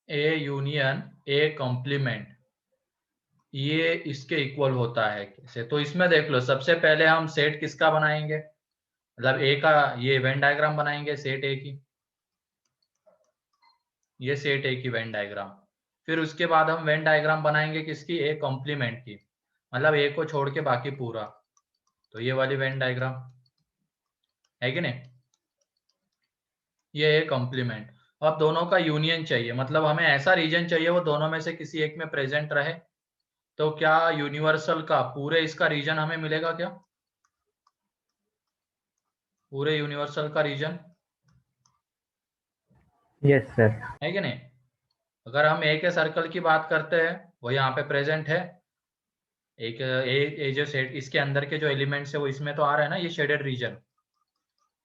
A union A complement, ये इसके equal होता है कैसे? तो इसमें देख लो, सबसे पहले हम सेट किसका बनाएंगे, मतलब ए का ये वेन डायग्राम बनाएंगे, सेट ए की, ये सेट ए की वेन डायग्राम। फिर उसके बाद हम वेन डायग्राम बनाएंगे किसकी, ए कॉम्प्लीमेंट की, मतलब ए को छोड़ के बाकी पूरा, तो ये वाली वेन डायग्राम है कि नहीं, ये ए कॉम्प्लीमेंट। अब दोनों का यूनियन चाहिए, मतलब हमें ऐसा रीजन चाहिए वो दोनों में से किसी एक में प्रेजेंट रहे। तो क्या यूनिवर्सल का पूरे इसका रीजन हमें मिलेगा क्या, पूरे यूनिवर्सल का रीजन यस सर। है कि नहीं? अगर हम ए के सर्कल की बात करते हैं, वो यहाँ पे प्रेजेंट है, एक ए जो सेट इसके अंदर के जो एलिमेंट्स है वो इसमें तो आ रहा है ना, ये शेडेड रीजन,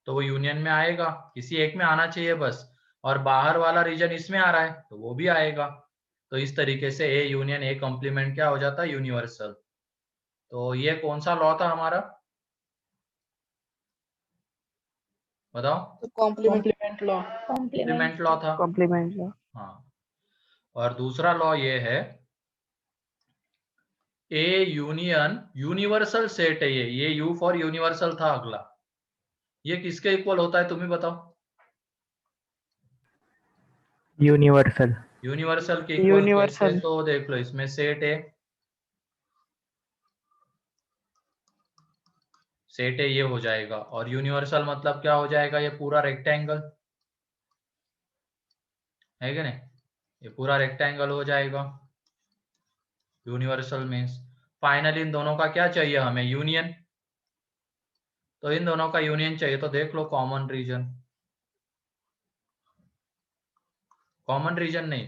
तो वो यूनियन में आएगा, किसी एक में आना चाहिए बस। और बाहर वाला रीजन इसमें आ रहा है तो वो भी आएगा। तो इस तरीके से ए यूनियन ए कॉम्प्लीमेंट क्या हो जाता है, यूनिवर्सल। तो ये कौन सा लॉ था हमारा, बताओ? तो कॉम्प्लीमेंट लॉ। कॉम्प्लीमेंट लॉ था। Complement law. हाँ। और दूसरा लॉ ये है, ए यूनियन यूनिवर्सल सेट है, ये यू फॉर यूनिवर्सल था अगला, ये किसके इक्वल होता है तुम ही बताओ? यूनिवर्सल। यूनिवर्सल के इक्वल कैसे? यूनिवर्सल। तो देख लो, इसमें सेट है, सेट है ये हो जाएगा, और यूनिवर्सल मतलब क्या हो जाएगा, ये पूरा रेक्टेंगल है कि नहीं, ये पूरा रेक्टेंगल हो जाएगा यूनिवर्सल मीन्स। फाइनली इन दोनों का क्या चाहिए हमें, यूनियन। तो इन दोनों का यूनियन चाहिए, तो देख लो कॉमन रीजन, कॉमन रीजन नहीं,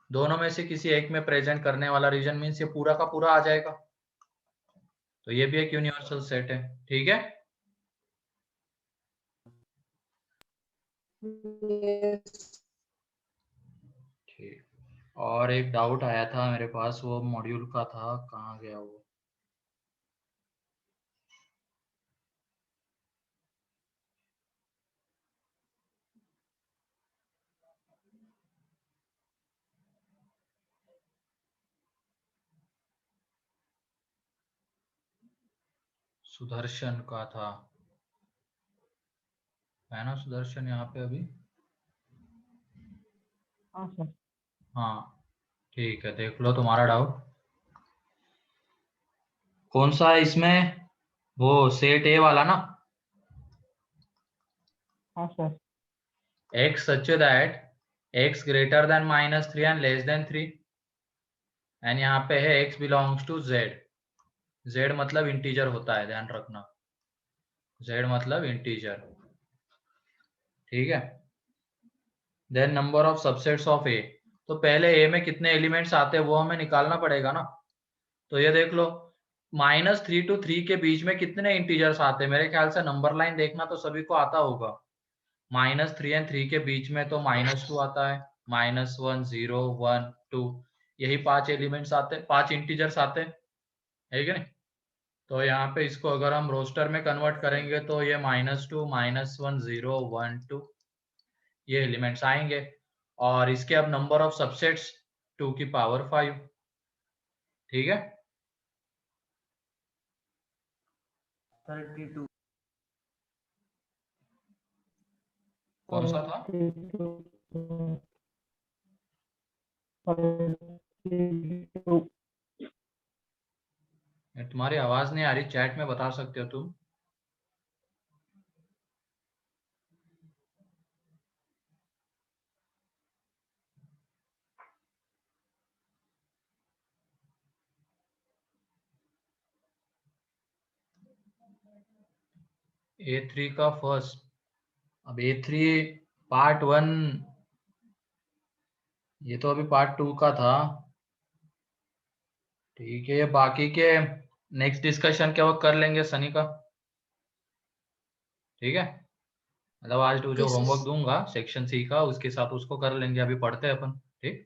दोनों में से किसी एक में प्रेजेंट करने वाला रीजन मीन्स ये पूरा का पूरा आ जाएगा, तो ये भी एक यूनिवर्सल सेट है। ठीक है, ठीक। और एक डाउट आया था मेरे पास, वो मॉड्यूल का था, कहाँ गया वो, सुदर्शन का था, है ना सुदर्शन यहाँ पे अभी? हाँ सर। हाँ, ठीक है, देख लो तुम्हारा डाउट कौन सा है इसमें, वो सेट ए वाला ना, हाँ sir. x such that x greater than -3 and less than 3, and यहाँ पे है x belongs to z, z मतलब इंटीजर होता है, ध्यान रखना, z मतलब इंटीजर। ठीक है, then number of subsets of A, तो पहले ए में कितने एलिमेंट्स आते हैं वो हमें निकालना पड़ेगा ना। तो ये देख लो, -3 to 3 के बीच में कितने इंटीजर्स आते हैं, मेरे ख्याल से नंबर लाइन देखना तो सभी को आता होगा, -3 एंड 3 के बीच में तो -2 आता है, -1 0 1 2, यही 5 एलिमेंट्स आते हैं, 5 इंटीजर्स आते हैं, है कि नहीं? तो यहाँ पे इसको अगर हम रोस्टर में कन्वर्ट करेंगे तो ये -2 -1 0 1 2 ये एलिमेंट्स आएंगे, और इसके अब नंबर ऑफ सबसेट्स 2 की पावर 5। ठीक है, 32। कौन सा था? तुम्हारी आवाज नहीं आ रही, चैट में बता सकते हो तुम। A3 का फर्स्ट, अब A3 पार्ट 1, ये तो अभी पार्ट 2 का था। ठीक है, बाकी के नेक्स्ट डिस्कशन क्या वो कर लेंगे सनी का, ठीक है? मतलब आज जो होमवर्क दूंगा सेक्शन सी का, उसके साथ उसको कर लेंगे, अभी पढ़ते हैं अपन। ठीक।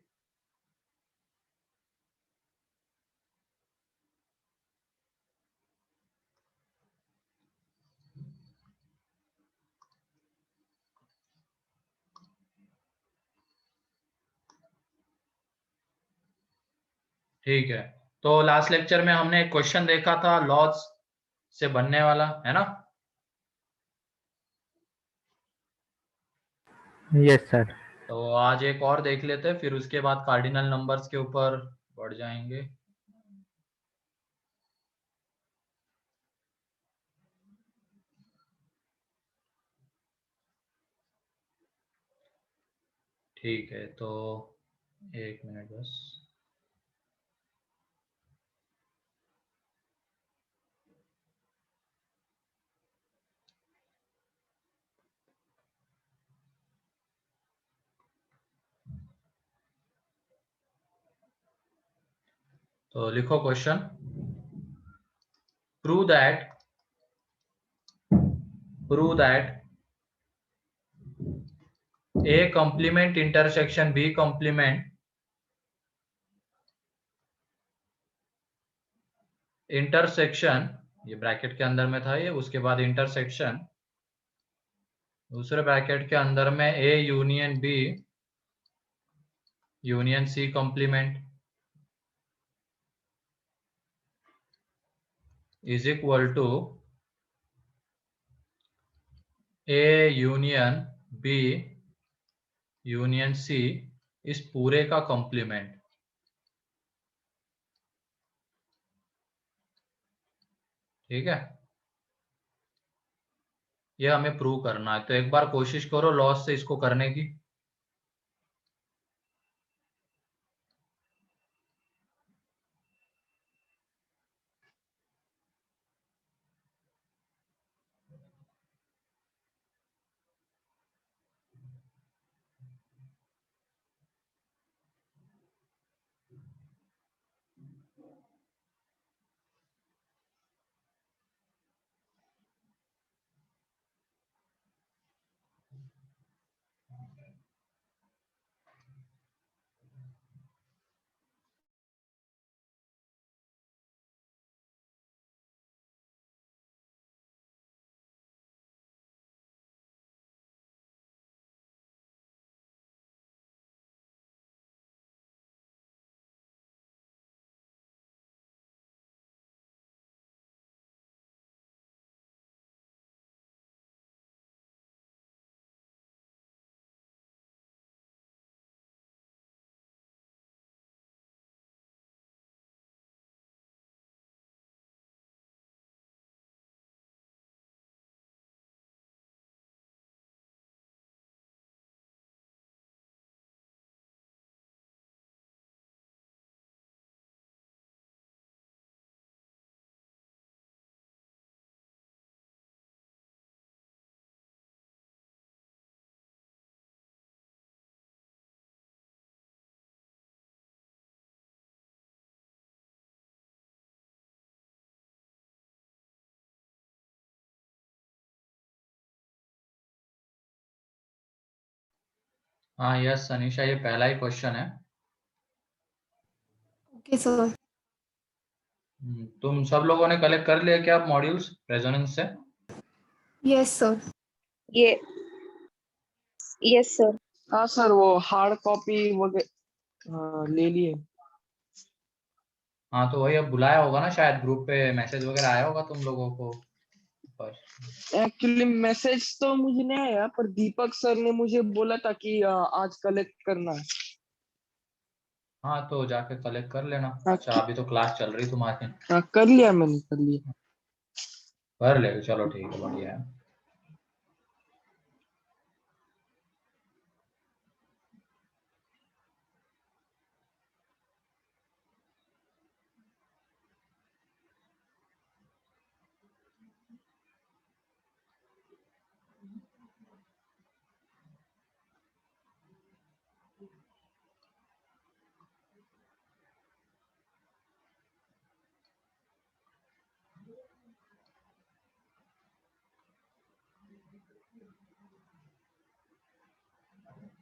ठीक है, तो लास्ट लेक्चर में हमने एक क्वेश्चन देखा था लॉज से बनने वाला, है ना? Yes sir. तो आज एक और देख लेते हैं, फिर उसके बाद कार्डिनल नंबर्स के ऊपर बढ़ जाएंगे। ठीक है, तो एक मिनट बस। तो लिखो question, prove that A complement intersection B complement intersection, ये ब्रैकेट के अंदर में था ये, उसके बाद इंटरसेक्शन दूसरे ब्रैकेट के अंदर में A union B union C complement is equal to A union B union C इस पूरे का कॉम्प्लीमेंट। ठीक है, ये हमें प्रूव करना है, तो एक बार कोशिश करो लॉस से इसको करने की। हाँ यस अनिशा, ये पहला ही क्वेश्चन है। Okay sir. तुम सब लोगों ने कलेक्ट कर लिया क्या मॉड्यूल्स रेजोनेंस से? Yes sir. ये यस सर। हाँ सर, वो हार्ड कॉपी वगैरह ले लिए। हाँ, तो वही अब बुलाया होगा ना, शायद ग्रुप पे मैसेज वगैरह आया होगा तुम लोगों को पर। एक्चुअली मैसेज तो मुझे नहीं आया, पर दीपक सर ने मुझे बोला था कि आज कलेक्ट करना है। हाँ, तो जाके कलेक्ट कर लेना। हाँ, अच्छा, अभी तो क्लास चल रही तुम्हारी। हाँ, कर लिया मैंने, कर लिया। कर ले, चलो ठीक है, बढ़िया है।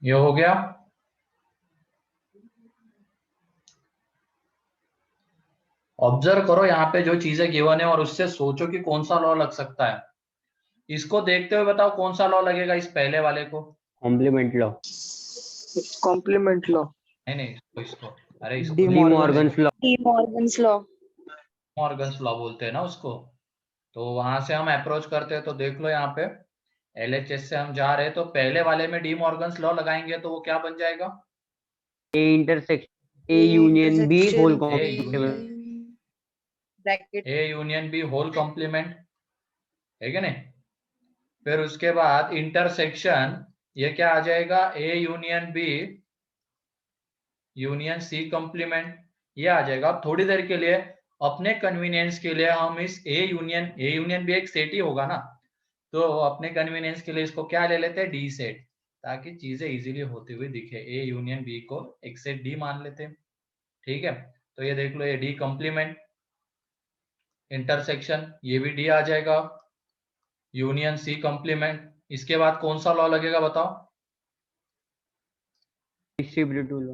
ये हो गया। ऑब्जर्व करो यहाँ पे जो चीजें गिवन है और उससे सोचो कि कौन सा लॉ लग सकता है। इसको देखते हुए बताओ कौन सा लॉ लगेगा इस पहले वाले को। Complement law. Complement law. नहीं नहीं, इसको अरे इसको De Morgan's law. De Morgan's law. Morgan's law बोलते हैं ना उसको। तो वहां से हम अप्रोच करते हैं, तो देख लो यहाँ पे एलएचएस से हम जा रहे हैं, तो पहले वाले में डी मॉर्गन्स लॉ लगाएंगे तो वो क्या बन जाएगा? A intersection A union B whole A complement. Bracket A union B whole complement है क्या नहीं? फिर उसके बाद इंटरसेक्शन, ये क्या आ जाएगा? A union B union C complement, ये आ जाएगा। अब थोड़ी देर के लिए अपने कन्वीनियंस के लिए हम इस ए यूनियन बी एक सेट ही होगा ना, तो अपने कन्वीनियंस के लिए इसको क्या ले लेते हैं? डी सेट, ताकि चीजें इजीली होती हुई दिखे। ए यूनियन बी को एक सेट डी मान लेते हैं, ठीक है। तो ये देख लो, ये डी कॉम्प्लीमेंट, इंटरसेक्शन ये भी डी आ जाएगा, यूनियन सी कॉम्प्लीमेंट। इसके बाद कौन सा लॉ लगेगा बताओ? Distributive law.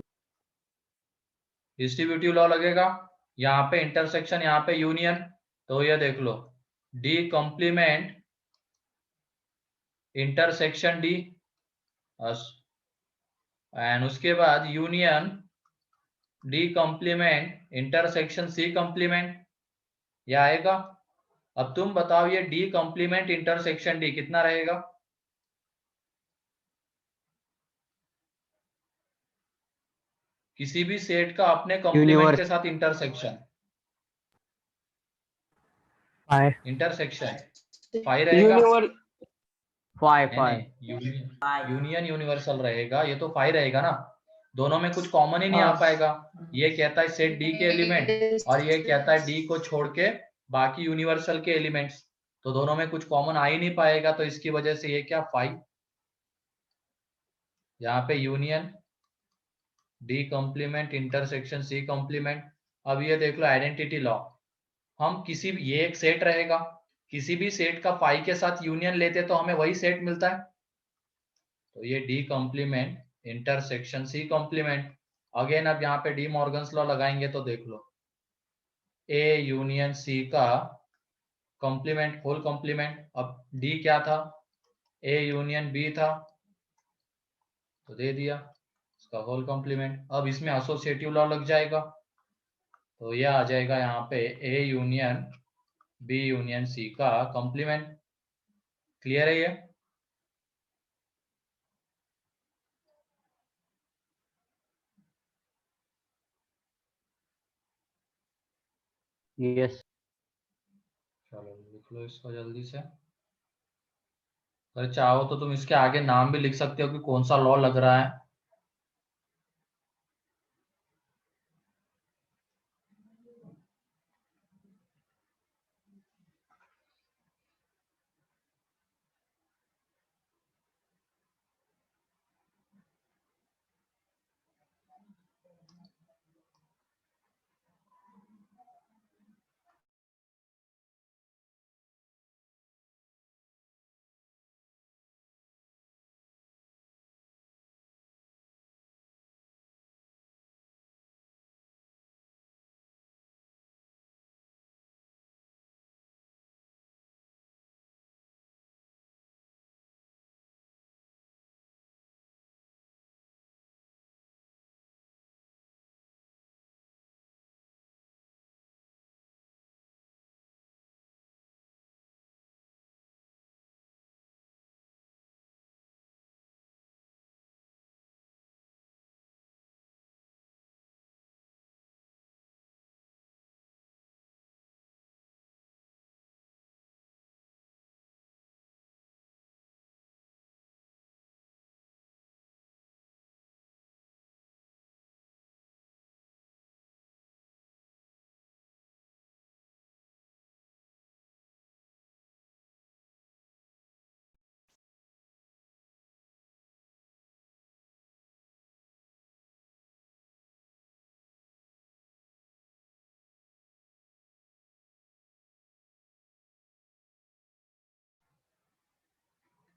डिस्ट्रीब्यूटिव लॉ लगेगा। यहाँ पे इंटरसेक्शन, यहाँ पे यूनियन, तो ये देख लो D complement intersection D, and उसके बाद union D complement intersection C complement, ये आएगा। अब तुम बताओ ये डी कॉम्प्लीमेंट इंटरसेक्शन डी कितना रहेगा? किसी भी सेट का अपने कॉम्प्लीमेंट के साथ इंटरसेक्शन, इंटरसेक्शन फाइव रहेगा। यूनियन यूनिवर्सल रहेगा, ये तो फाइव रहेगा ना, दोनों में कुछ कॉमन ही नहीं आ पाएगा। ये कहता है सेट डी के एलिमेंट, और ये कहता है डी को छोड़ के बाकी यूनिवर्सल के एलिमेंट्स, तो दोनों में कुछ कॉमन आ ही नहीं पाएगा, तो इसकी वजह से ये क्या फाइव, यहाँ पे union D complement intersection C complement. अब ये देख लो आइडेंटिटी लॉ, हम किसी भी, ये एक सेट रहेगा, किसी भी सेट का फाइव के साथ यूनियन लेते तो हमें वही सेट मिलता है, तो ये D complement intersection C complement. Again अब यहाँ पे डी मॉर्गन्स लॉ लगाएंगे तो देख लो ए यूनियन सी का कॉम्प्लीमेंट होल कॉम्प्लीमेंट। अब डी क्या था? ए यूनियन बी था, तो दे दिया इसका होल कॉम्प्लीमेंट। अब इसमें एसोसिएटिव लॉ लग जाएगा, तो यह आ जाएगा यहाँ पे A union B union C का कॉम्प्लीमेंट। क्लियर है ये? यस। चलो लिख लो इसको जल्दी से। अगर चाहो तो तुम इसके आगे नाम भी लिख सकते हो कि कौन सा लॉ लग रहा है।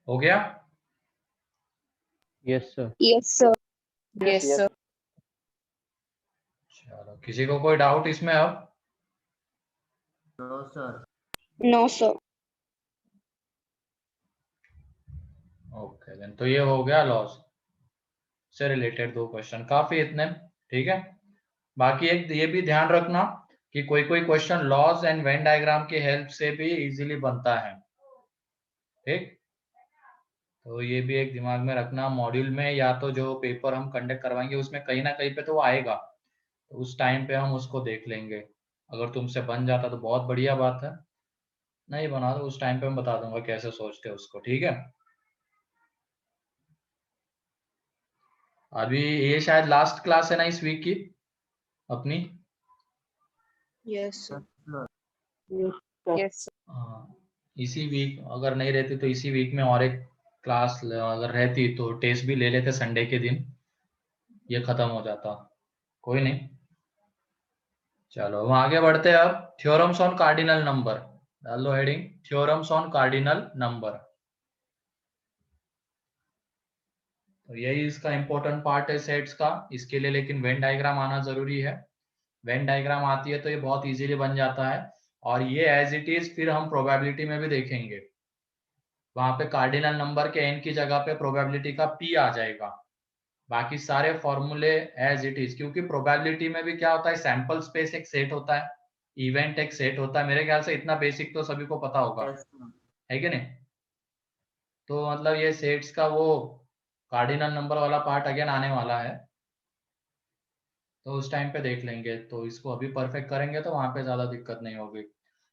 हो गया? Yes sir. Yes sir. Yes sir. चलो किसी को कोई डाउट इसमें? अब नो सर। ओके देन, तो ये हो गया लॉस से रिलेटेड दो क्वेश्चन, काफी इतने, ठीक है। बाकी एक ये भी ध्यान रखना कि कोई कोई question laws and Venn diagram की हेल्प से भी इजीली बनता है, ठीक। तो ये भी एक दिमाग में रखना, मॉड्यूल में या तो जो पेपर हम कंडक्ट करवाएंगे उसमें कहीं ना कहीं पे तो वो आएगा, तो उस टाइम पे हम उसको देख लेंगे। अगर तुमसे बन जाता तो बहुत बढ़िया बात है, नहीं बना तो उस टाइम पे मैं बता दूंगा कैसे सोचते हैं उसको, ठीक है। अभी ये शायद लास्ट क्लास है ना इस वीक की अपनी। Yes, sir. Yes, sir. हाँ, इसी वीक अगर नहीं रहती तो इसी वीक में और एक क्लास अगर रहती तो टेस्ट भी ले लेते संडे के दिन, ये खत्म हो जाता। कोई नहीं, चलो हम आगे बढ़ते हैं। अब थ्योरम्स ऑन कार्डिनल नंबर, डाल दो heading theorems on cardinal number. तो यही इसका इंपॉर्टेंट पार्ट है सेट्स का, इसके लिए लेकिन वेन डायग्राम आना जरूरी है। वेन डायग्राम आती है तो ये बहुत इजीली बन जाता है, और ये एज इट इज फिर हम प्रोबेबिलिटी में भी देखेंगे। वहां पे कार्डिनल नंबर के n की जगह पे प्रोबेबिलिटी का p आ जाएगा, बाकी सारे फॉर्मूले एज इट इज। क्योंकि प्रोबेबिलिटी में भी क्या होता है, सैंपल स्पेस एक सेट होता है, इवेंट एक सेट होता है। मेरे ख्याल से इतना बेसिक तो सभी को पता होगा, है कि नहीं। तो मतलब ये सेट्स का वो कार्डिनल नंबर वाला पार्ट अगेन आने वाला है, तो उस टाइम पे देख लेंगे। तो इसको अभी परफेक्ट करेंगे तो वहां पे ज्यादा दिक्कत नहीं होगी।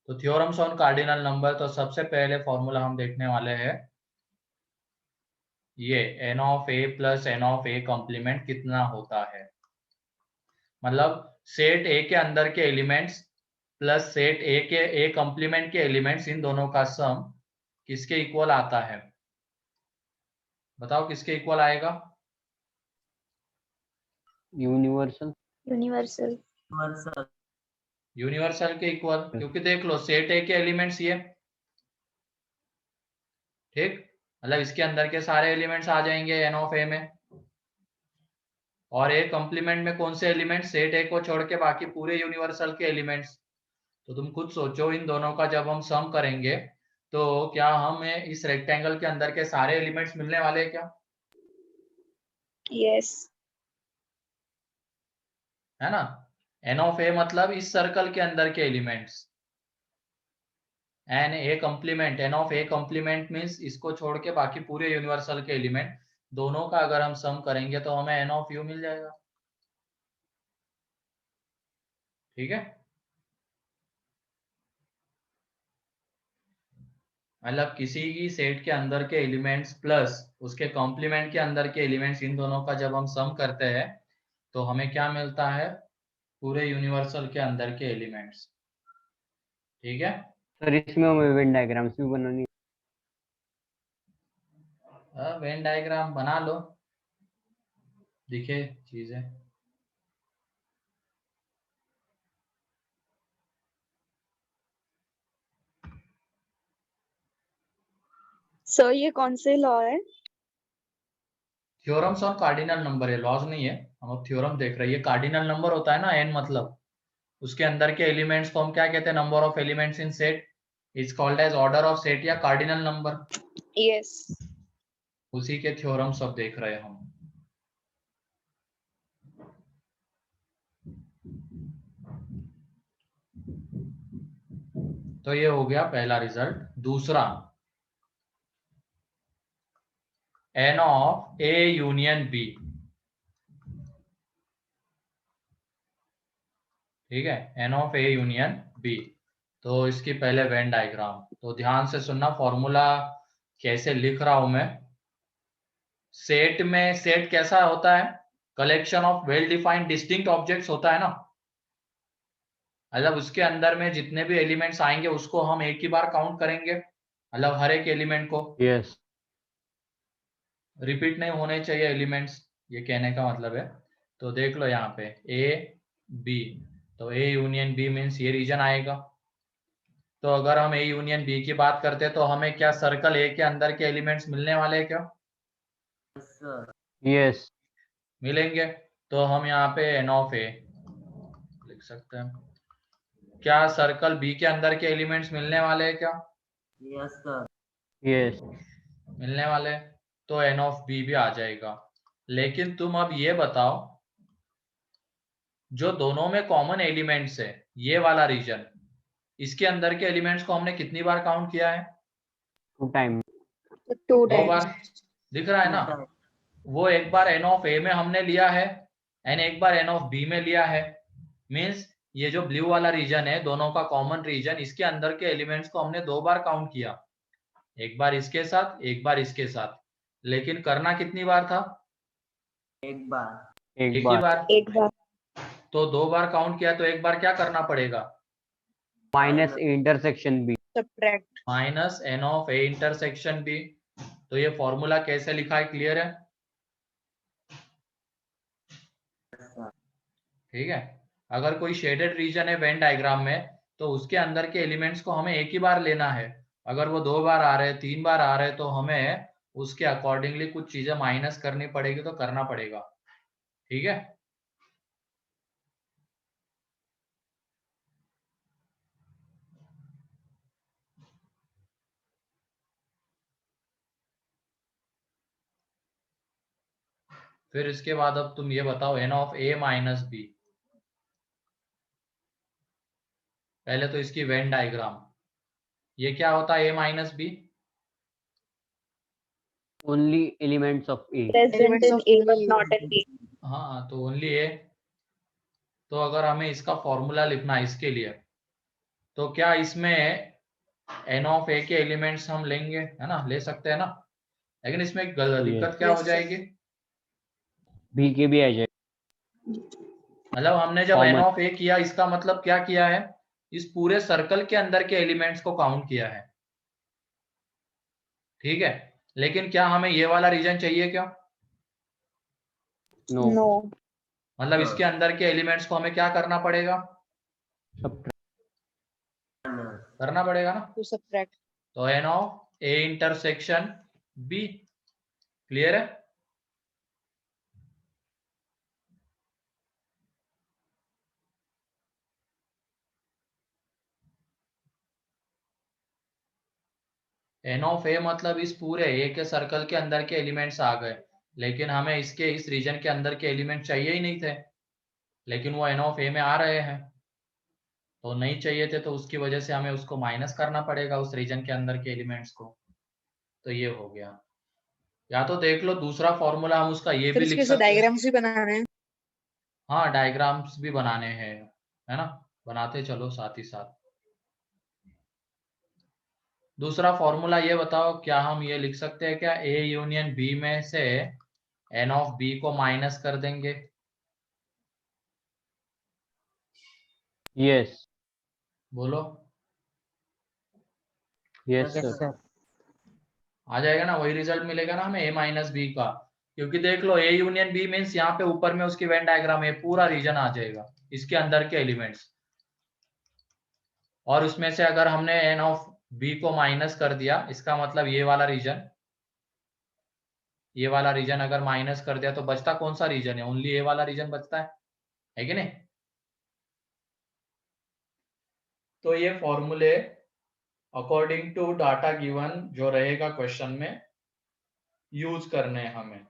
तो थ्योरम्स ऑन कार्डिनल नंबर, तो सबसे पहले फॉर्मूला हम देखने वाले हैं ये n of a plus n of a complement कितना होता है। मतलब सेट a के अंदर के एलिमेंट्स प्लस सेट a के a कॉम्प्लीमेंट के एलिमेंट्स, इन दोनों का सम किसके इक्वल आता है। बताओ किसके इक्वल आएगा। यूनिवर्सल। universal, यूनिवर्सल के इक्वल, क्योंकि देख लो सेट a के एलिमेंट्स ये, ठीक। मतलब इसके अंदर के सारे एलिमेंट्स आ जाएंगे n ऑफ a में, और a कॉम्प्लीमेंट में कौन से एलिमेंट, सेट a को छोड़ के बाकी पूरे यूनिवर्सल के एलिमेंट्स। तो तुम खुद सोचो इन दोनों का जब हम सम करेंगे तो क्या हमें इस रेक्टेंगल के अंदर के सारे एलिमेंट्स मिलने वाले हैं क्या, Yes. है ना। n ऑफ a मतलब इस सर्कल के अंदर के elements, N A complement, n of a complement means इसको छोड़ के बाकी पूरे यूनिवर्सल के एलिमेंट, दोनों का अगर हम सम करेंगे तो हमें n ऑफ u मिल जाएगा, ठीक है। मतलब किसी की सेट के अंदर के एलिमेंट्स प्लस उसके कॉम्प्लीमेंट के अंदर के एलिमेंट्स, इन दोनों का जब हम सम करते हैं तो हमें क्या मिलता है, पूरे यूनिवर्सल के अंदर के एलिमेंट्स, ठीक है। सर इसमें हमें वेन डायग्राम्स भी बनानी। वेन डायग्राम बना लो, दिखे चीजें। सर ये कौन से लॉ है? थ्योरम्स ऑन कार्डिनल नंबर है, लॉज नहीं है। हम अब थ्योरम देख रहे हैं। ये कार्डिनल नंबर होता है ना n, मतलब उसके अंदर के एलिमेंट्स को हम क्या कहते हैं, number of elements in set is called as order of set या कार्डिनल नंबर। Yes. उसी के थ्योरम्स अब देख रहे हैं हम। तो ये हो गया पहला रिजल्ट। दूसरा, n of a union b, ठीक है, n of a union b। तो इसकी पहले वेन डायग्राम, तो ध्यान से सुनना, फॉर्मूला कैसे लिख रहा हूं मैं। सेट में, सेट कैसा होता है, collection of well defined distinct objects होता है ना। मतलब उसके अंदर में जितने भी एलिमेंट्स आएंगे उसको हम एक ही बार काउंट करेंगे, मतलब हर एक एलिमेंट को, यस। रिपीट नहीं होने चाहिए एलिमेंट्स, ये कहने का मतलब है। तो देख लो यहाँ पे ए बी, तो ए यूनियन बी मीन्स ये रीजन आएगा। तो अगर हम ए यूनियन बी की बात करते हैं तो हमें क्या सर्कल ए के अंदर के एलिमेंट्स मिलने वाले हैं क्या, यस। मिलेंगे। तो हम यहाँ पे एन ऑफ ए लिख सकते हैं। क्या सर्कल बी के अंदर के एलिमेंट्स मिलने वाले हैं क्या, यस। मिलने वाले, तो एन ऑफ बी भी आ जाएगा। लेकिन तुम अब ये बताओ जो दोनों में कॉमन एलिमेंट्स है, ये वाला रीजन, इसके अंदर के एलिमेंट्स को हमने कितनी बार काउंट किया है? 2 टाइम। To 2 bar. टाइम्स। दिख रहा है ना? वो एक बार n ऑफ a में हमने लिया है, एंड एक बार n ऑफ b में लिया है। मीन्स ये जो ब्लू वाला रीजन है, दोनों का कॉमन रीजन, इसके अंदर के एलिमेंट्स को हमने 2 बार काउंट किया, एक बार इसके साथ, एक बार इसके साथ। लेकिन करना कितनी बार था? एक एक ही बार। बार। एक बार। तो 2 बार काउंट किया तो एक बार क्या करना पड़ेगा? Minus intersection B. Subtract. Minus n of a intersection b। तो ये फॉर्मूला कैसे लिखा है, क्लियर है? ठीक है। अगर कोई शेडेड रीजन है वेन डायग्राम में, तो उसके अंदर के एलिमेंट्स को हमें एक ही बार लेना है। अगर वो 2 बार आ रहे, 3 बार आ रहे, तो हमें उसके अकॉर्डिंगली कुछ चीजें माइनस करनी पड़ेगी, तो करना पड़ेगा। ठीक है। फिर इसके बाद अब तुम ये बताओ n of a minus B. पहले तो इसकी वेन डायग्राम, ये क्या होता है a minus B? Only elements of A. Present in A but not in B. हाँ, तो ओनली a। तो अगर हमें इसका फॉर्मूला लिखना है इसके लिए, तो क्या इसमें n ऑफ a के एलिमेंट्स हम लेंगे, है ना? ले सकते हैं ना? लेकिन इसमें एक दिक्कत क्या हो जाएगी? बी के भी आ जाए। मतलब हमने जब n Common. ऑफ a किया, इसका मतलब क्या किया है? इस पूरे सर्कल के अंदर के एलिमेंट्स को काउंट किया है। ठीक है। लेकिन क्या हमें ये वाला रीजन चाहिए क्या? नो। नो। मतलब इसके अंदर के एलिमेंट्स को हमें क्या करना पड़ेगा? करना पड़ेगा ना? To subtract. तो n of a intersection b। Clear है? n ऑफ a मतलब इस पूरे a के सर्कल के अंदर के एलिमेंट्स आ गए, लेकिन हमें इसके इस रीजन के अंदर के एलिमेंट चाहिए ही नहीं थे, लेकिन वो n ऑफ a में आ रहे हैं। तो नहीं चाहिए थे, तो उसकी वजह से हमें उसको माइनस करना पड़ेगा, उस रीजन के अंदर के एलिमेंट्स को। तो ये हो गया। या तो देख लो दूसरा फॉर्मूला, हम उसका ये फिर भी इसके लिख से सकते हैं। डायग्राम्स भी बनाने हैं। हाँ, डायग्राम्स भी बनाने हैं, है ना? बनाते चलो साथ ही साथ। दूसरा फॉर्मूला ये बताओ, क्या हम ये लिख सकते हैं क्या, a यूनियन b में से n ऑफ b को माइनस कर देंगे? यस। बोलो। Yes sir. आ जाएगा ना? वही रिजल्ट मिलेगा ना हमें a माइनस बी का। क्योंकि देख लो a यूनियन b मीन्स यहाँ पे ऊपर में उसकी वेन डायग्राम है, पूरा रीजन आ जाएगा, इसके अंदर के एलिमेंट्स। और उसमें से अगर हमने n ऑफ b को माइनस कर दिया, इसका मतलब ये वाला रीजन, ये वाला रीजन अगर माइनस कर दिया, तो बचता कौन सा रीजन है? ओनली ए वाला रीजन बचता है कि नहीं? तो ये फॉर्मूले अकॉर्डिंग टू डाटा गिवन जो रहेगा क्वेश्चन में, यूज करने हैं हमें।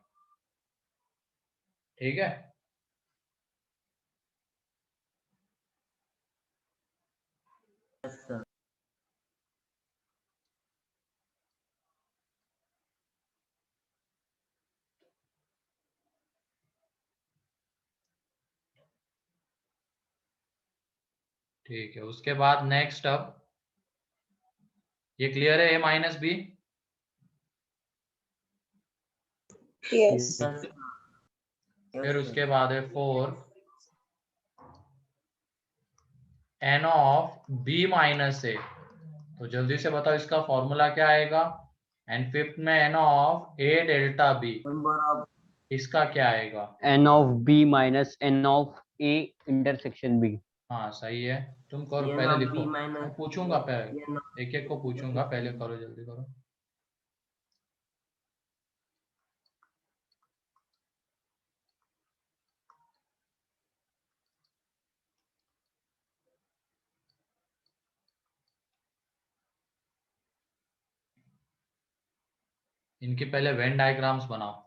ठीक है। ठीक है। उसके बाद नेक्स्ट, अब ये क्लियर है a माइनस बी? यस। फिर उसके बाद है 4 n of b minus A. तो जल्दी से बताओ इसका फॉर्मूला क्या आएगा? एंड फिफ्थ में n of a delta b, इसका क्या आएगा? N of B minus N of A intersection B. हाँ, सही है। तुम करो, पहले लिखो, मैं पूछूंगा, पहले एक एक को पूछूंगा, पहले करो, जल्दी करो। इनकी पहले वेन डायग्राम्स बनाओ।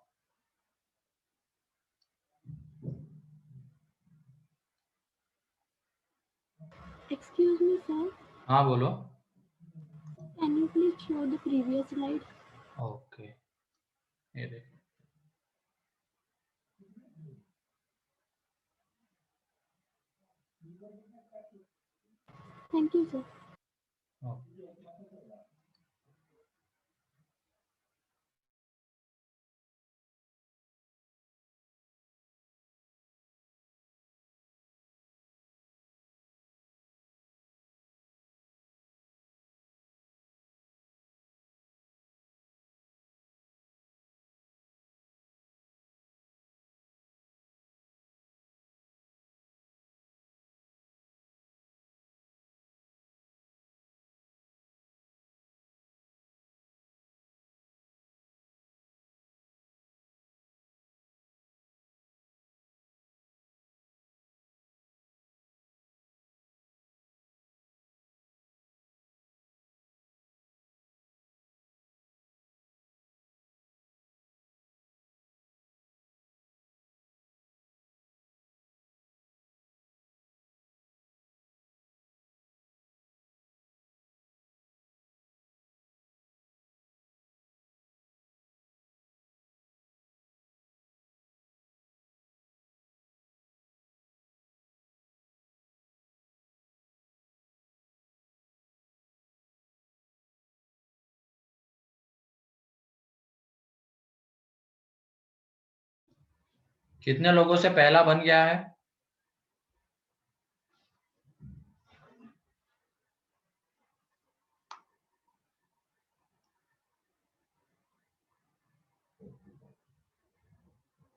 Excuse me, sir. हाँ बोलो. Can you please show the previous slide? Okay, ये देख. Thank you, sir. कितने लोगों से पहला बन गया है?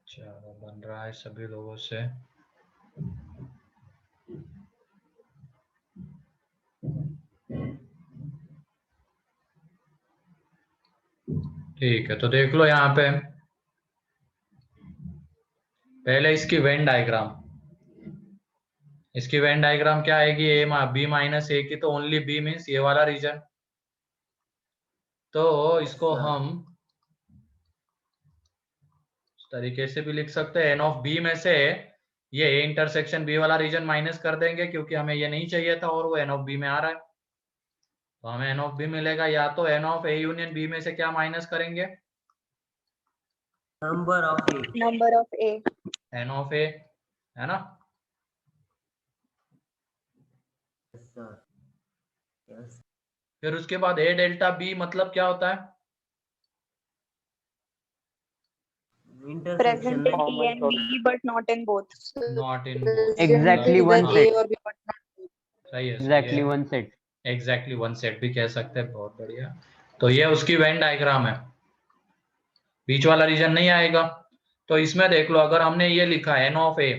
चलो, बन रहा है सभी लोगों से. ठीक है, तो देख लो यहाँ पे पहले इसकी वेन डायग्राम. इसकी वेन डायग्राम क्या आएगी? ए बी माइनस ए की, तो ओनली बी मीन्स ये वाला रीजन. तो इसको हम इस तरीके से भी लिख सकते हैं. एन ऑफ बी में से ये ए इंटरसेक्शन बी वाला रीजन माइनस कर देंगे, क्योंकि हमें ये नहीं चाहिए था और वो एन ऑफ बी में आ रहा है. तो हमें एन ऑफ बी मिलेगा. या तो N of A union B में से क्या माइनस करेंगे? Number of A. Number of A. N of A, है ना? Yes, sir. Yes. फिर उसके बाद ए डेल्टा बी मतलब क्या होता है? Present Intersection. in A and B, but not in both. So not in this both. Exactly is one either set. A or B, but not both. सही है. Exactly one set. Exactly one set भी कह सकते हैं. बहुत बढ़िया. तो ये उसकी वेन डायग्राम है. बीच वाला रीजन नहीं आएगा. तो इसमें देख लो, अगर हमने ये लिखा एन ऑफ ए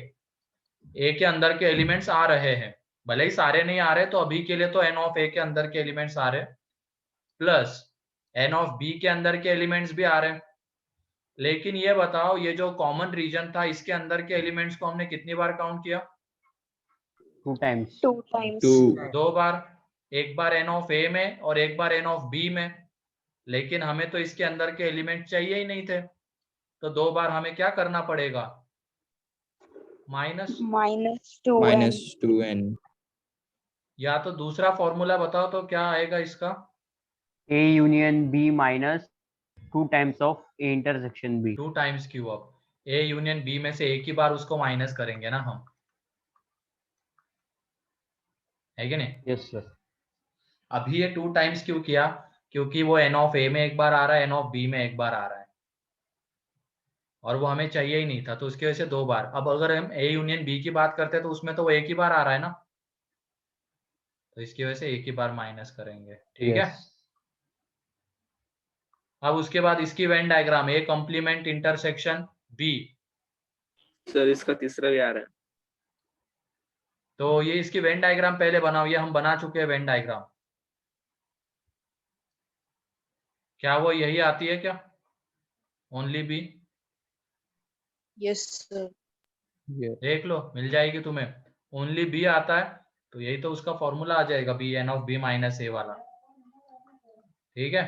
के अंदर के एलिमेंट्स आ रहे हैं, भले ही सारे नहीं आ रहे, तो अभी के लिए तो एन ऑफ ए के अंदर के एलिमेंट्स आ रहे, प्लस एन ऑफ बी के अंदर के एलिमेंट्स भी आ रहे. लेकिन ये बताओ, ये जो कॉमन रीजन था, इसके अंदर के एलिमेंट्स को हमने कितनी बार काउंट किया? 2 times. 2 times. 2 बार. एक बार एन ऑफ ए में और एक बार एन ऑफ बी में. लेकिन हमें तो इसके अंदर के एलिमेंट चाहिए ही नहीं थे, तो 2 बार हमें क्या करना पड़ेगा? माइनस. -2n. या तो दूसरा फॉर्मूला बताओ तो क्या आएगा इसका? A union B minus 2 times of A intersection B. 2 times Q of A union B में से एक ही बार उसको माइनस करेंगे ना हम, है कि नहीं? Yes, sir. अभी ये 2 टाइम्स क्यों किया? क्योंकि वो एन ऑफ ए में एक बार आ रहा है, एन ऑफ बी में एक बार आ रहा है, और वो हमें चाहिए ही नहीं था, तो उसकी वजह से 2 बार. अब अगर हम ए यूनियन बी की बात करते हैं तो उसमें तो वो एक ही बार आ रहा है ना, तो इसकी वजह से एक ही बार माइनस करेंगे. ठीक है. Yes. अब उसके बाद इसकी Venn diagram A complement intersection B. Sir इसका तीसरा भी आ रहा है. तो ये इसकी वेन डायग्राम पहले बनाओ. ये हम बना चुके हैं वेन डायग्राम. क्या वो यही आती है क्या? Only B. Yes, sir. देख लो, मिल जाएगी तुम्हें. ओनली बी आता है, तो यही तो उसका फॉर्मूला आ जाएगा, B n of B minus A वाला. ठीक है.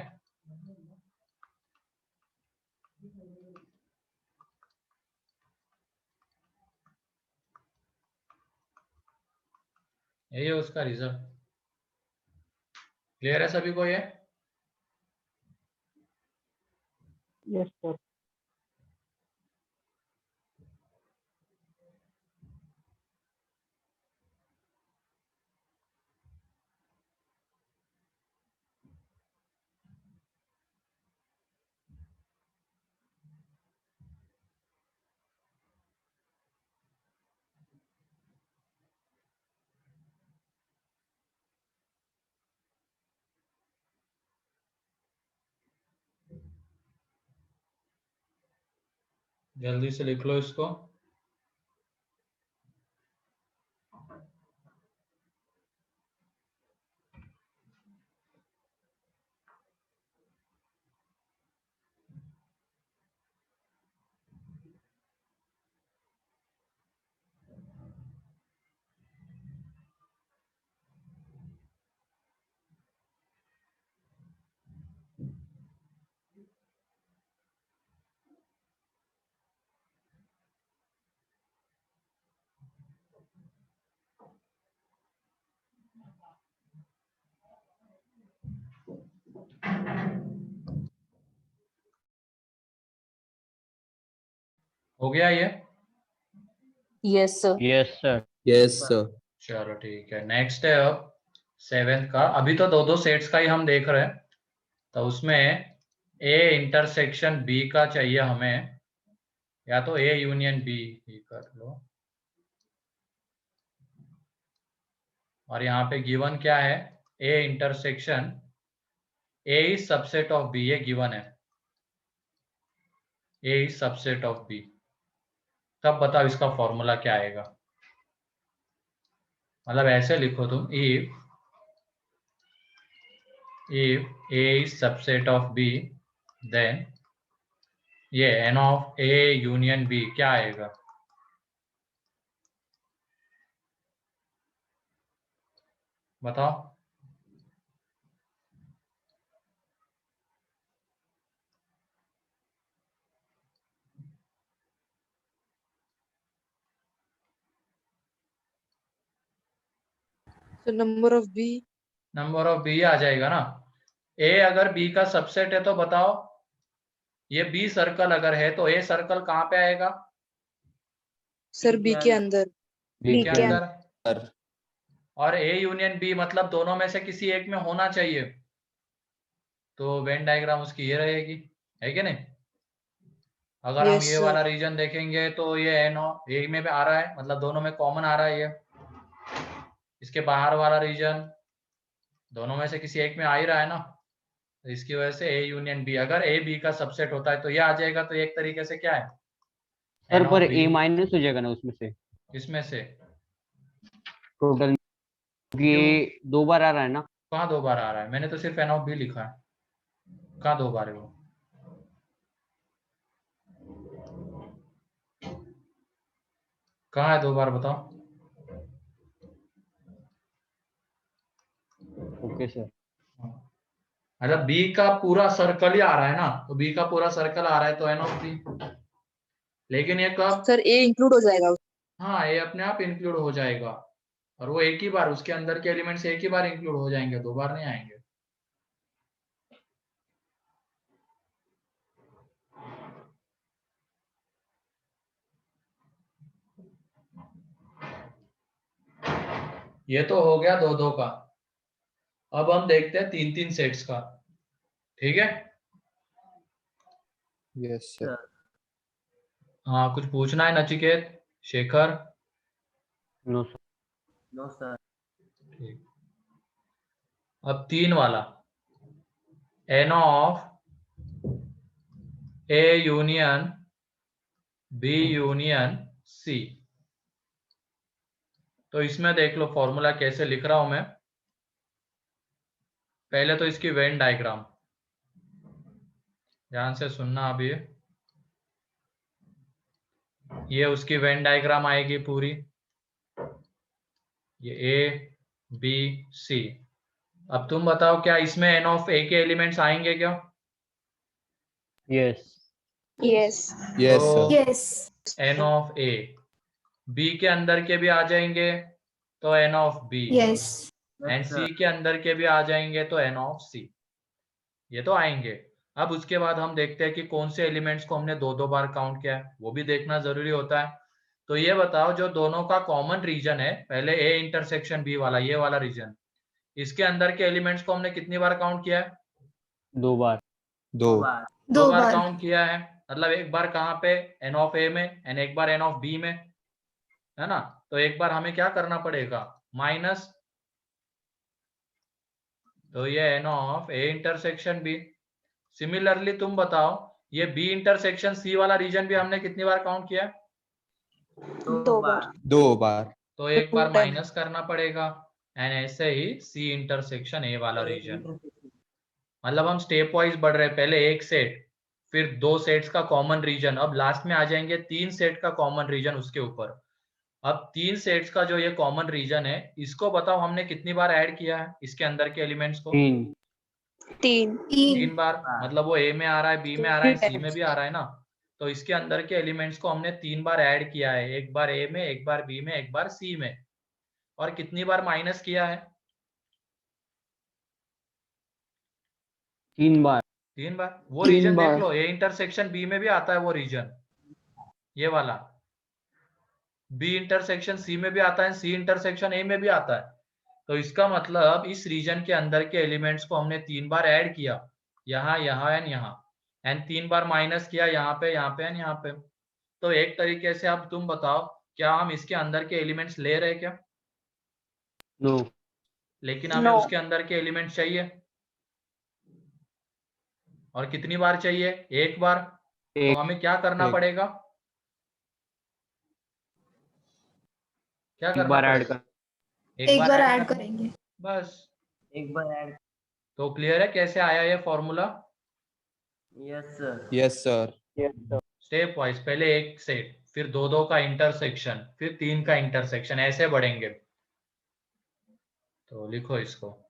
यही है उसका रिजल्ट। क्लियर है सभी को ये? Yes sir. जल्दी से लिख लो इसको। हो गया ये? Yes, sir. Yes sir. Yes, sir. चलो ठीक है। नेक्स्ट है अब 7th का। अभी तो दो दो सेट्स का ही हम देख रहे हैं, तो उसमें ए इंटरसेक्शन बी का चाहिए हमें, या तो ए यूनियन बी ही कर लो। और यहाँ पे गिवन क्या है? A intersection A is subset of B, ये गिवन है। A is subset of B. तब बताओ इसका फॉर्मूला क्या आएगा? मतलब ऐसे लिखो तुम, if A is subset of B then ये n of A union B क्या आएगा? बताओ। So number of B. Number of B आ जाएगा ना। ए अगर बी का सबसेट है तो बताओ, ये बी सर्कल अगर है तो ए सर्कल कहाँ पे आएगा? Sir, B के अंदर. बी के के अंदर। अंदर। और ए यूनियन बी मतलब दोनों में से किसी एक में होना चाहिए, तो वेन डायग्राम उसकी ये रहेगी, है कि नहीं? अगर हम Yes, ये sir. वाला रीजन देखेंगे तो ये एन ए में भी आ रहा है, मतलब दोनों में कॉमन आ रहा है ये। इसके बाहर वाला रीजन दोनों में से किसी एक में आ ही रहा है ना, तो इसकी वजह से ए यूनियन बी, अगर ए बी का सबसेट होता है तो ये आ जाएगा। तो एक तरीके से क्या है? सर N पर of B, ए माइनस हो जाएगा ना उसमें से इसमें से टोटल, क्योंकि ये 2 बार आ रहा है ना। कहाँ 2 बार आ रहा है? मैंने तो सिर्फ एन ऑफ बी लिखा है। कहाँ 2 बार है वो? कहाँ है 2 बार बताओ? Okay sir. मतलब बी का पूरा सर्कल ही आ रहा है ना, तो बी का पूरा सर्कल आ रहा है तो एन ऑफ बी। लेकिन ये कब? Sir, A include हो जाएगा. हाँ, ये अपने आप इंक्लूड हो जाएगा, और वो एक ही बार, उसके अंदर के एलिमेंट्स एक ही बार इंक्लूड हो जाएंगे, 2 बार नहीं आएंगे। ये तो हो गया 2-2 का। अब हम देखते हैं 3-3 सेट्स का। ठीक है? Yes, sir. हाँ, कुछ पूछना है Nachiket, Shekhar? No sir. No sir. ठीक। अब 3 वाला, N of A union B union C. तो इसमें देख लो फॉर्मूला कैसे लिख रहा हूं मैं। पहले तो इसकी वेन डायग्राम ध्यान से सुनना। अभी ये उसकी वेन डायग्राम आएगी पूरी, ये ए बी सी। अब तुम बताओ क्या इसमें एन ऑफ ए के एलिमेंट्स आएंगे क्या? यस। Yes. Yes, तो sir. Yes. N of A B के अंदर के भी आ जाएंगे, तो n of b, Yes. And c के अंदर के भी आ जाएंगे तो n ऑफ c, ये तो आएंगे। अब उसके बाद हम देखते हैं कि कौन से एलिमेंट्स को हमने 2-2 बार काउंट किया है, वो भी देखना जरूरी होता है। तो ये बताओ जो दोनों का कॉमन रीजन है, पहले a इंटरसेक्शन b वाला, ये वाला रीजन, इसके अंदर के एलिमेंट्स को हमने कितनी बार काउंट किया है? 2 बार। 2 दो 2 बार बार. काउंट किया है, मतलब एक बार कहाँ पे, n ऑफ a में, एंड एक बार n ऑफ b में, है ना। तो एक बार हमें क्या करना पड़ेगा, माइनस, तो ये n of a intersection b। Similarly तुम बताओ ये b इंटरसेक्शन c वाला रीजन भी हमने कितनी बार काउंट किया है? 2 बार। 2 बार। तो एक Two बार times. माइनस करना पड़ेगा, एंड ऐसे ही c इंटरसेक्शन a वाला रीजन। मतलब हम स्टेप वाइज बढ़ रहे हैं, पहले एक सेट, फिर 2 सेट्स का कॉमन रीजन, अब लास्ट में आ जाएंगे 3 सेट का कॉमन रीजन उसके ऊपर। अब 3 सेट्स का जो ये कॉमन रीजन है, इसको बताओ हमने कितनी बार ऐड किया है इसके अंदर के एलिमेंट्स को? 3। 3 3 बार। मतलब वो a में आ रहा है, b में आ रहा है, Three c में भी आ रहा है ना। तो इसके अंदर के एलिमेंट्स को हमने 3 बार ऐड किया है, एक बार a में, एक बार b में, एक बार c में। और कितनी बार माइनस किया है? 3 बार। 3 बार। वो 3 रीजन देख बार। लो, a इंटरसेक्शन b में भी आता है वो रीजन, ये वाला। b इंटरसेक्शन c में भी आता है, c इंटरसेक्शन a में भी आता है। तो इसका मतलब इस रीजन के अंदर के एलिमेंट्स को हमने 3 बार ऐड किया, यहाँ, यहाँ एंड यहाँ, एंड 3 बार माइनस किया यहाँ पे, यहाँ पे एंड यहाँ पे। तो एक तरीके से अब तुम बताओ, क्या हम इसके अंदर के एलिमेंट्स ले रहे हैं क्या? नो। लेकिन हमें No. उसके अंदर के एलिमेंट्स चाहिए, और कितनी बार चाहिए? एक बार। तो एक। हमें क्या करना एक। पड़ेगा? क्या एक करना बार ऐड पड़ेगा? कर। एक एक बार बार ऐड ऐड करना, करेंगे. बस। एक बार ऐड। तो क्लियर है कैसे आया ये formula? Yes sir. Step wise, पहले एक सेट, फिर 2-2 का इंटरसेक्शन, फिर 3 का इंटरसेक्शन, ऐसे बढ़ेंगे। तो लिखो इसको।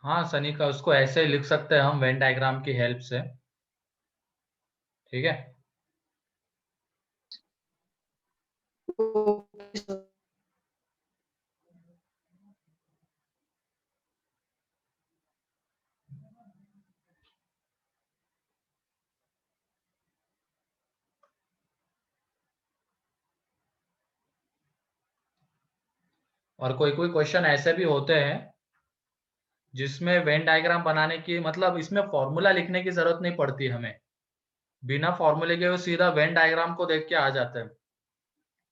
हाँ सनी का, उसको ऐसे लिख सकते हैं हम वेन डायग्राम की हेल्प से, ठीक है। Okay, sir. और कोई कोई क्वेश्चन ऐसे भी होते हैं जिसमें वेन डायग्राम बनाने की, मतलब इसमें फॉर्मूला लिखने की जरूरत नहीं पड़ती हमें, बिना फॉर्मूले के वो सीधा वेन डायग्राम को देख के आ जाते हैं।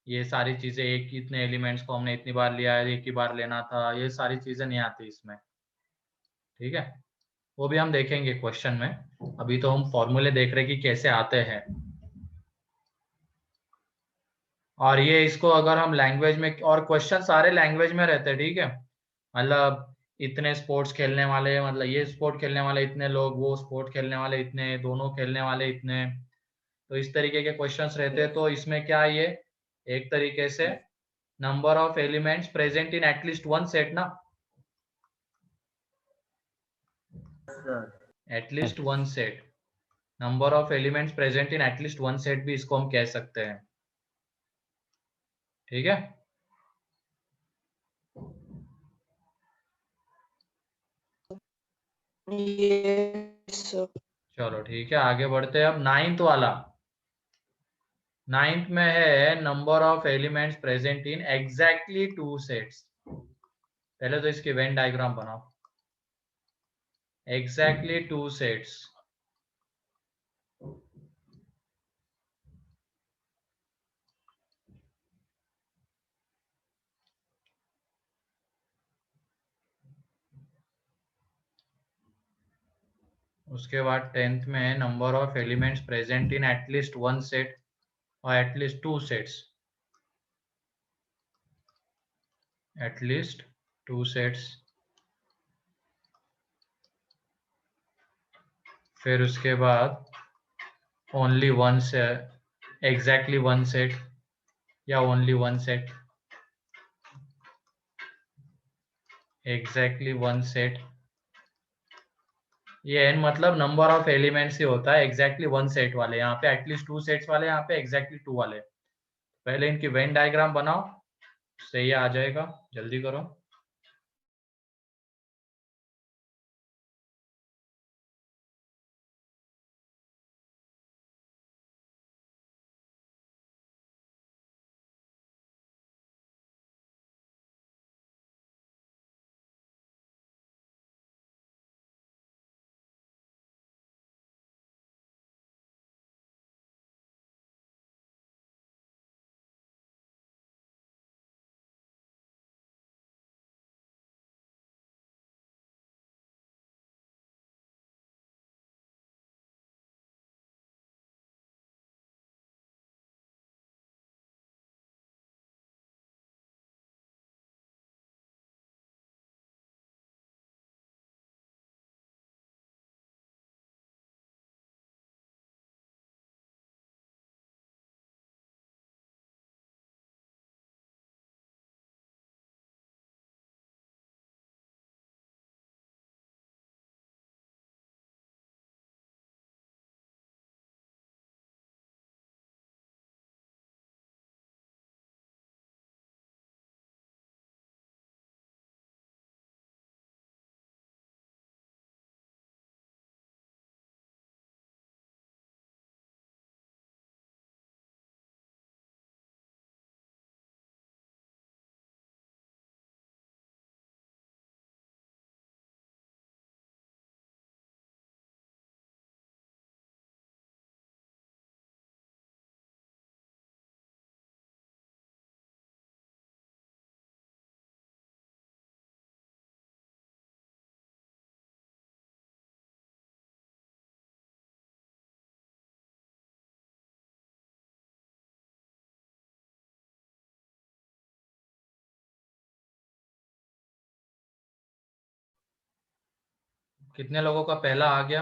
ये सारी चीजें, एक इतने एलिमेंट्स को हमने इतनी बार लिया है, एक ही बार लेना था, ये सारी चीजें नहीं आती इसमें, ठीक है। वो भी हम देखेंगे क्वेश्चन में, अभी तो हम फॉर्मूले देख रहे कि कैसे आते हैं। और ये इसको अगर हम लैंग्वेज में, और क्वेश्चन सारे लैंग्वेज में रहते हैं, ठीक है। मतलब इतने स्पोर्ट्स खेलने वाले, मतलब ये स्पोर्ट खेलने वाले इतने लोग, वो स्पोर्ट खेलने वाले इतने, दोनों खेलने वाले इतने, तो इस तरीके के क्वेश्चंस रहते हैं। तो इसमें क्या है, ये एक तरीके से number of elements present in at least one set ना, at least one set, number of elements present in at least one set भी इसको हम कह सकते हैं, ठीक है। Yes, sir. चलो ठीक है, आगे बढ़ते हैं। अब 9th वाला, 9th में है number of elements present in exactly 2 sets. पहले तो इसकी वेन डायग्राम बनाओ। एग्जैक्टली 2 सेट्स, उसके बाद 10th में है number of elements present in at least 1 set और एटलीस्ट 2 सेट्स, एटलीस्ट 2 सेट्स। फिर उसके बाद ओनली 1 से एग्जैक्टली 1 सेट या ओनली 1 सेट, एग्जैक्टली 1 सेट। ये n मतलब नंबर ऑफ एलिमेंट्स ही होता है एग्जैक्टली 1 सेट वाले, यहाँ पे एटलीस्ट 2 सेट्स वाले, यहाँ पे एग्जैक्टली 2 वाले। पहले इनकी वेन डायग्राम बनाओ, सही आ जाएगा, जल्दी करो। कितने लोगों का पहला आ गया?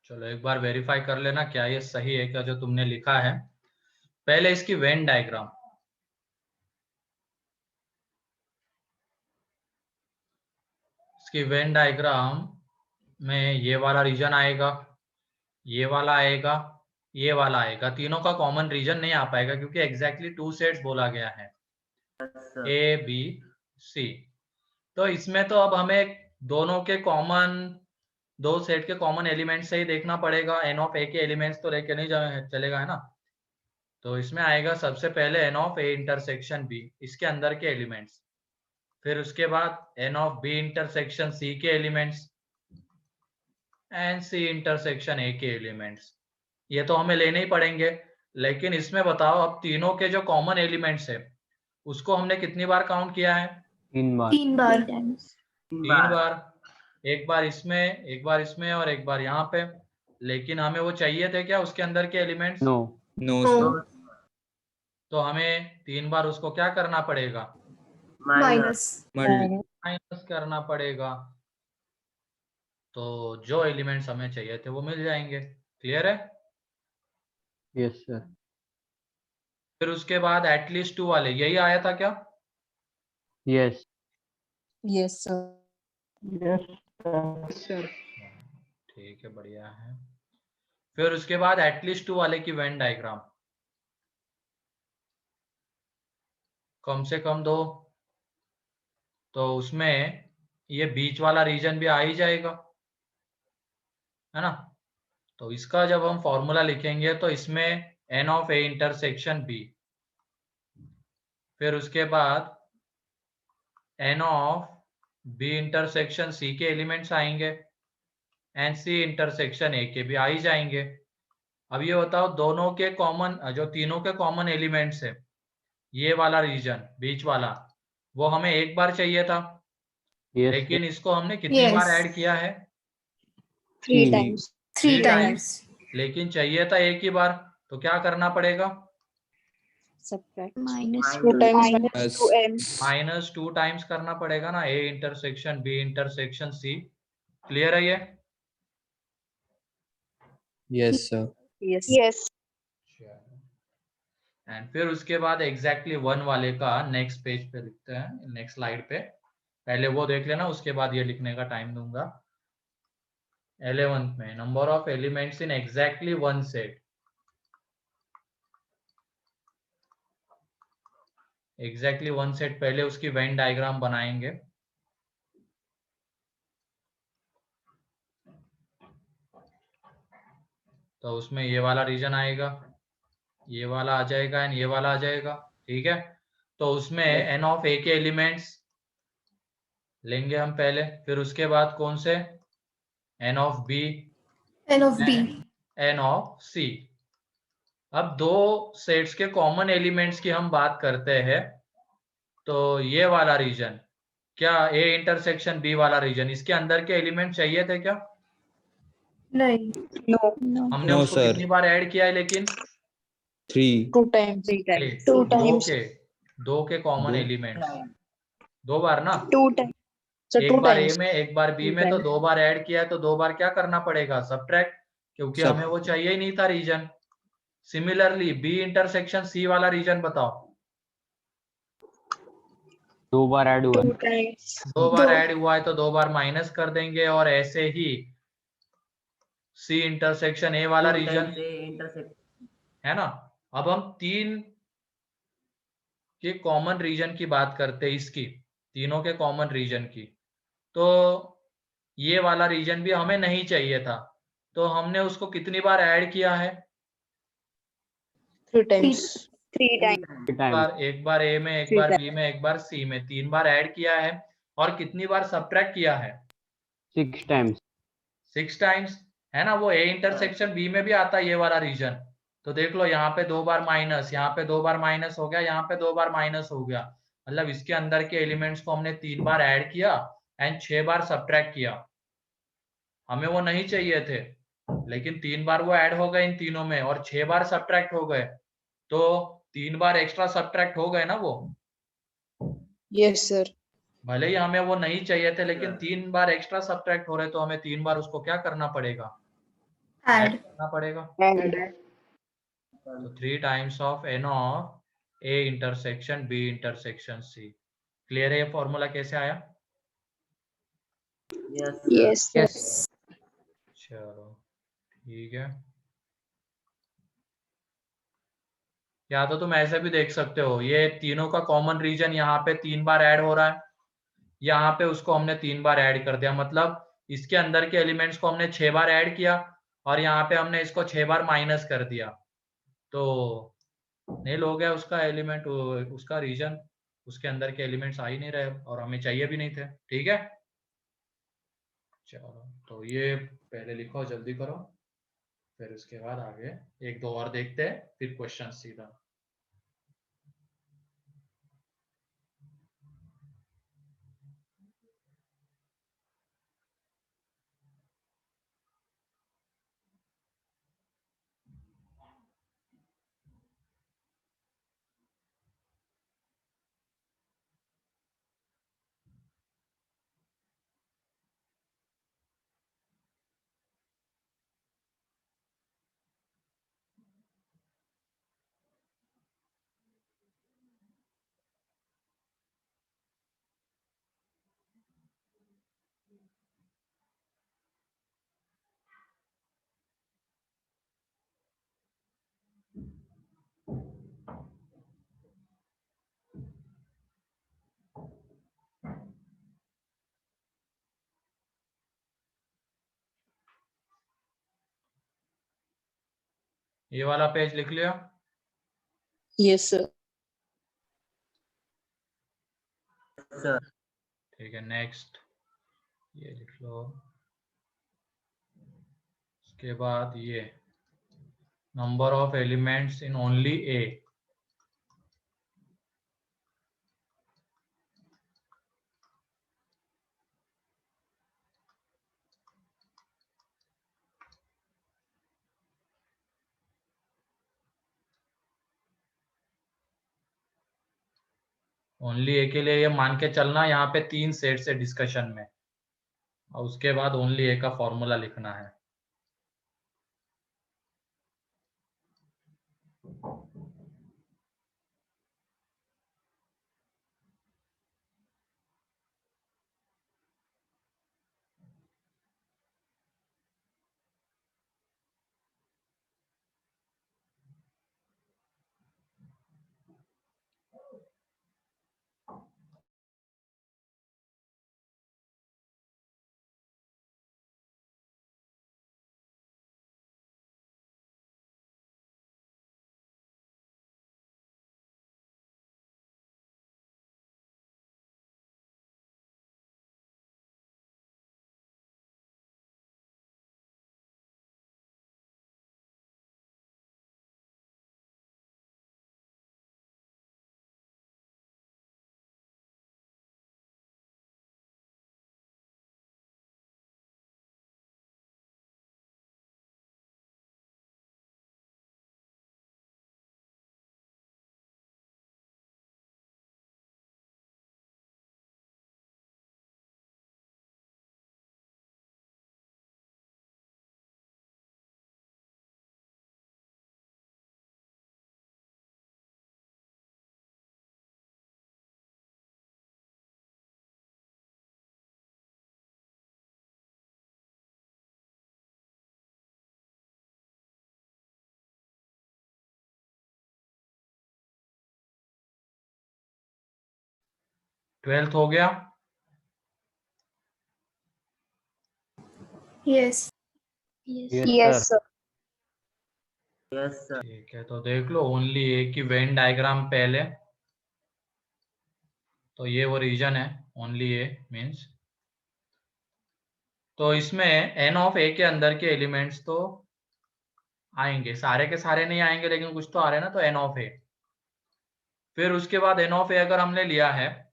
चलो एक बार वेरीफाई कर लेना क्या ये सही है क्या जो तुमने लिखा है। पहले इसकी वेन डायग्राम, इसकी वेन डायग्राम में ये वाला रीजन आएगा, ये वाला आएगा, ये वाला आएगा। तीनों का कॉमन रीजन नहीं आ पाएगा क्योंकि एग्जैक्टली 2 सेट्स बोला गया है, ए बी सी। तो इसमें तो अब हमें दोनों के कॉमन, 2 सेट के कॉमन एलिमेंट से ही देखना पड़ेगा। एन ऑफ ए के एलिमेंट्स तो लेके नहीं चलेगा, है ना। तो इसमें आएगा सबसे पहले n of A intersection B, इसके अंदर के एलिमेंट्स। फिर उसके बाद n of B intersection C के elements and C intersection A के एलिमेंट्स। ये तो हमें लेने ही पड़ेंगे, लेकिन इसमें बताओ अब तीनों के जो कॉमन एलिमेंट्स है उसको हमने कितनी बार काउंट किया है? 3 बार। 3 बार। 3 बार। एक बार इसमें, एक बार इसमें और एक बार यहाँ पे। लेकिन हमें वो चाहिए थे क्या उसके अंदर के एलिमेंट्स? नो। नो। तो हमें 3 बार उसको क्या करना पड़ेगा? माइनस। माइनस करना पड़ेगा। तो जो एलिमेंट्स हमें चाहिए थे वो मिल जाएंगे। क्लियर है? Yes sir. फिर उसके बाद एटलीस्ट 2 वाले, यही आया था क्या? Yes. Yes sir. Yes sir. ठीक है, बढ़िया है। फिर उसके बाद एटलीस्ट 2 वाले की वेन डायग्राम, कम से कम 2, तो उसमें ये बीच वाला रीजन भी आ ही जाएगा, है ना। तो इसका जब हम फॉर्मूला लिखेंगे तो इसमें n of a intersection b, फिर उसके बाद n of b intersection c के एलिमेंट्स आएंगे, एंड c इंटरसेक्शन a के भी आ ही जाएंगे। अब ये बताओ दोनों के कॉमन, जो तीनों के कॉमन एलिमेंट्स है, ये वाला रीजन बीच वाला, वो हमें एक बार चाहिए था, Yes. लेकिन इसको हमने कितनी बार ऐड किया है? 3 times. 3 टाइम्स। लेकिन चाहिए था एक ही बार, तो क्या करना पड़ेगा? Subtract. -2 Minus 2n. -2 टाइम्स करना पड़ेगा ना, a intersection b intersection c। Clear है ये? Yes, sir. Yes. एंड फिर उसके बाद एग्जैक्टली 1 वाले का नेक्स्ट पेज पे लिखते हैं, नेक्स्ट स्लाइड पे। पहले वो देख लेना, उसके बाद ये लिखने का टाइम दूंगा। 11th में number of elements in exactly one set. Exactly one set, पहले उसकी वेन डायग्राम बनाएंगे। तो उसमें ये वाला रीजन आएगा, ये वाला आ जाएगा एंड ये वाला आ जाएगा, ठीक है। तो उसमें n ऑफ a के एलिमेंट्स लेंगे हम पहले, फिर उसके बाद कौन से? n of b, N of B. n of c। अब दो सेट्स के कॉमन एलिमेंट्स की हम बात करते हैं, तो ये वाला रीजन, क्या a इंटरसेक्शन b वाला रीजन, इसके अंदर के एलिमेंट चाहिए थे क्या? नहीं. No. हमने No, उसको sir. कितनी बार ऐड किया है लेकिन? 3. 2 times. 3 times. 2 दो times. के, दो के कॉमन दो। एलिमेंट्स, 2 बार ना। 2 times. So एक 2 बार times. ए में एक बार बी Two में, तो times. 2 बार ऐड किया है, तो 2 बार क्या करना पड़ेगा? सब्ट्रैक्ट, क्योंकि Sub- हमें वो चाहिए ही नहीं था region. Similarly B intersection C वाला रीजन बताओ। 2 बार ऐड हुआ 2 times. 2 बार दो। ऐड हुआ है तो 2 बार माइनस कर देंगे, और ऐसे ही सी इंटरसेक्शन ए वाला रीजन है ना। अब हम 3 के कॉमन रीजन की बात करते हैं, इसकी तीनों के कॉमन रीजन की। तो ये वाला रीजन भी हमें नहीं चाहिए था, तो हमने उसको कितनी बार ऐड किया है? 3 times. 3 times. टाइम। एक बार ए में, एक Three बार बी में, एक बार सी में, 3 बार ऐड किया है। और कितनी बार सब्ट्रैक्ट किया है? 6 टाइम्स। 6 टाइम्स, है ना। वो ए इंटरसेक्शन बी में भी आता है ये वाला रीजन। तो देख लो, यहाँ पे 2 बार माइनस, यहाँ पे 2 बार माइनस हो गया, यहाँ पे 2 बार माइनस हो गया। मतलब इसके अंदर के एलिमेंट्स को हमने 3 बार ऐड किया एंड 6 बार सब्ट्रैक्ट किया। हमें वो नहीं चाहिए थे, लेकिन 3 बार वो ऐड हो गए इन तीनों में, और 6 बार सब्ट्रैक्ट हो गए, तो 3 बार एक्स्ट्रा सब्ट्रैक्ट हो गए ना वो। Yes, sir. भले ही हमें वो नहीं चाहिए थे, लेकिन 3 बार एक्स्ट्रा सब्ट्रैक्ट हो रहे, तो हमें 3 बार उसको क्या करना पड़ेगा? Add Add. करना पड़ेगा। And तो 3 times of n of a intersection b intersection c। Clear है ये फॉर्मूला कैसे आया? yes, sir. चलो ठीक है। या तो तुम ऐसे भी देख सकते हो, ये तीनों का कॉमन रीजन यहाँ पे 3 बार ऐड हो रहा है, यहाँ पे उसको हमने 3 बार ऐड कर दिया, मतलब इसके अंदर के एलिमेंट्स को हमने 6 बार ऐड किया, और यहाँ पे हमने इसको 6 बार माइनस कर दिया, तो नील हो गया उसका एलिमेंट, उसका रीजन। उसके अंदर के एलिमेंट्स आ ही नहीं रहे, और हमें चाहिए भी नहीं थे, ठीक है। चलो, तो ये पहले लिखो, जल्दी करो, फिर उसके बाद आगे 1-2 और देखते हैं, फिर क्वेश्चन सीधा। ये वाला पेज लिख लिया? Yes, sir. ठीक है, नेक्स्ट ये लिख लो। उसके बाद ये number of elements in only A. Only A के लिए ये मान के चलना यहाँ पे 3 सेट्स है डिस्कशन में, और उसके बाद ओनली ए का फॉर्मूला लिखना है। ट्वेल्थ हो गया? Yes. Yes, sir. ठीक है, तो देख लो ओनली ए की वेन डायग्राम पहले, तो ये वो रीजन है ओनली ए मीन्स। तो इसमें एन ऑफ ए के अंदर के एलिमेंट्स तो आएंगे, सारे के सारे नहीं आएंगे लेकिन कुछ तो आ रहे हैं ना, तो एन ऑफ ए। फिर उसके बाद एन ऑफ ए अगर हमने लिया है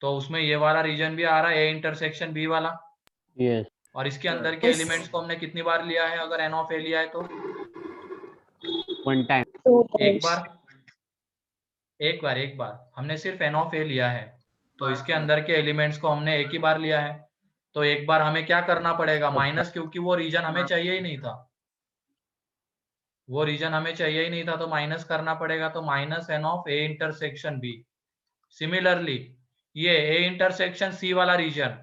तो उसमें ये वाला रीजन भी आ रहा है, ए इंटरसेक्शन बी वाला। Yes. और इसके अंदर के Yes. एलिमेंट्स को हमने कितनी बार लिया है अगर एन ऑफ ए लिया है तो? 1 time. 2 एक times. बार एक बार हमने सिर्फ एन ऑफ ए लिया है, तो इसके अंदर के एलिमेंट्स को हमने एक ही बार लिया है, तो एक बार हमें क्या करना पड़ेगा? माइनस, क्योंकि वो रीजन हमें चाहिए ही नहीं था, वो रीजन हमें चाहिए ही नहीं था, तो माइनस करना पड़ेगा। तो minus N of A intersection B. Similarly ये ए इंटरसेक्शन सी वाला रीजन,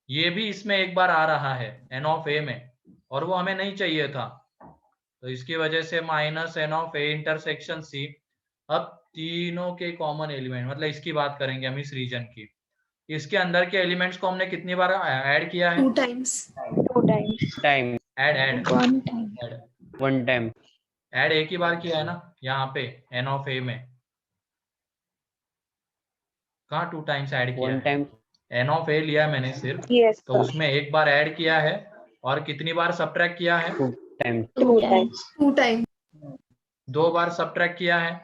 ये भी इसमें एक बार आ रहा है एन ऑफ ए में, और वो हमें नहीं चाहिए था, तो इसकी वजह से minus N of A intersection C. अब तीनों के कॉमन एलिमेंट, मतलब इसकी बात करेंगे हम इस रीजन की, इसके अंदर के एलिमेंट्स को हमने कितनी बार ऐड किया है? 2 times. 2 times. Time. Add 1 time. Add 1 time. Add एक ही बार किया है ना यहाँ पे एन ऑफ ए में, कहाँ 2 टाइम्स ऐड किया 1 है? time. एन ऑफ ए लिया है मैंने सिर्फ, Yes, तो sir. उसमें एक बार ऐड किया है, और कितनी बार सब्ट्रैक्ट किया है? 2 times. 2 times. 2 times. 2 बार सब्ट्रैक्ट किया है।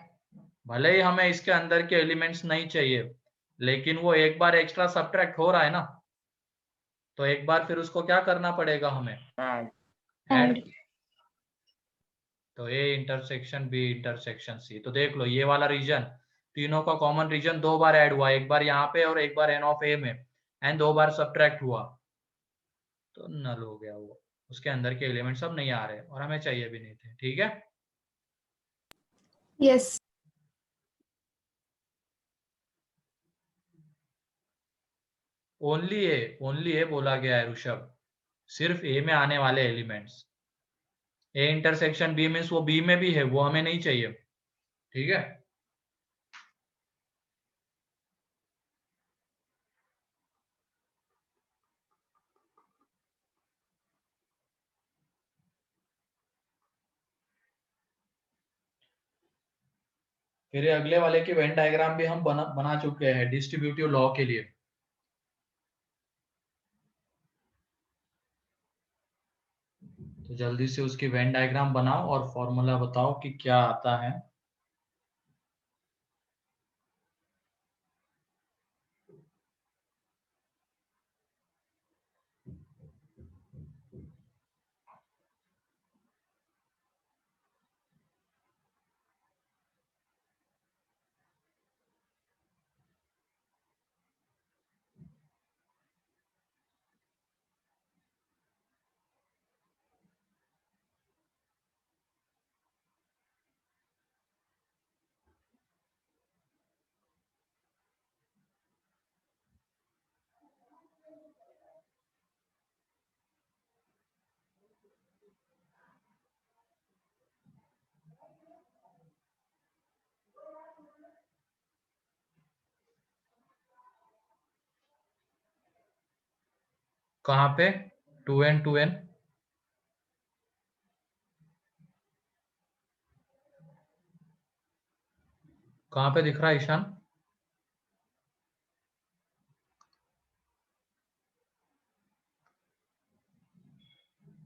भले ही हमें इसके अंदर के एलिमेंट्स नहीं चाहिए, लेकिन वो एक बार एक्स्ट्रा सब्ट्रैक्ट हो रहा है ना, तो एक बार फिर उसको क्या करना पड़ेगा हमें? ऐड। तो A intersection B intersection C, तो देख लो ये वाला रीजन, तीनों का कॉमन रीजन 2 बार ऐड हुआ, एक बार यहाँ पे और एक बार एन ऑफ ए में, एंड 2 बार सब्ट्रैक्ट हुआ, तो नल हो गया वो, उसके अंदर के एलिमेंट सब नहीं आ रहे और हमें चाहिए भी नहीं थे। ठीक है, Yes. ओनली ए बोला गया है ऋषभ, सिर्फ ए में आने वाले elements. A intersection B means वो बी में भी है, वो हमें नहीं चाहिए। ठीक है, फिर ये अगले वाले की वेन डायग्राम भी हम बना चुके हैं डिस्ट्रीब्यूटिव लॉ के लिए। तो जल्दी से उसकी वेन डायग्राम बनाओ और फॉर्मूला बताओ कि क्या आता है। कहाँ पे 2n 2n कहाँ पे दिख रहा है ईशान?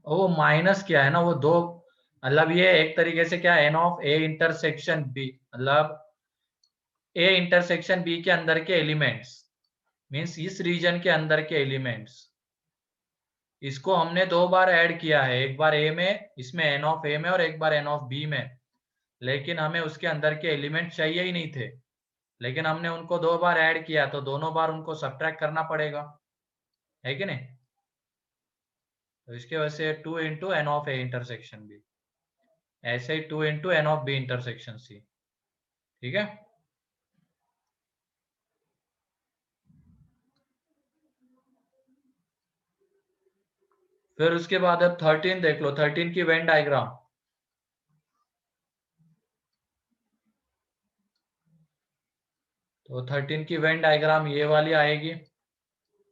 वो माइनस क्या है ना, वो दो, मतलब ये एक तरीके से क्या N of A intersection B, मतलब ए इंटरसेक्शन बी के अंदर के एलिमेंट्स, मींस इस रीजन के अंदर के एलिमेंट्स, इसको हमने दो बार ऐड किया है, एक बार ए में, इसमें एन ऑफ ए में, और एक बार एन ऑफ बी में। लेकिन हमें उसके अंदर के एलिमेंट चाहिए ही नहीं थे, लेकिन हमने उनको दो बार ऐड किया, तो दोनों बार उनको सब्ट्रैक्ट करना पड़ेगा, है कि नहीं? तो इसके वजह से 2 into N of A intersection B, ऐसे ही 2 into N of B intersection C. ठीक है, फिर उसके बाद अब 13 देख लो, 13 की वेन डायग्राम। तो 13 की वेन डायग्राम ये वाली आएगी,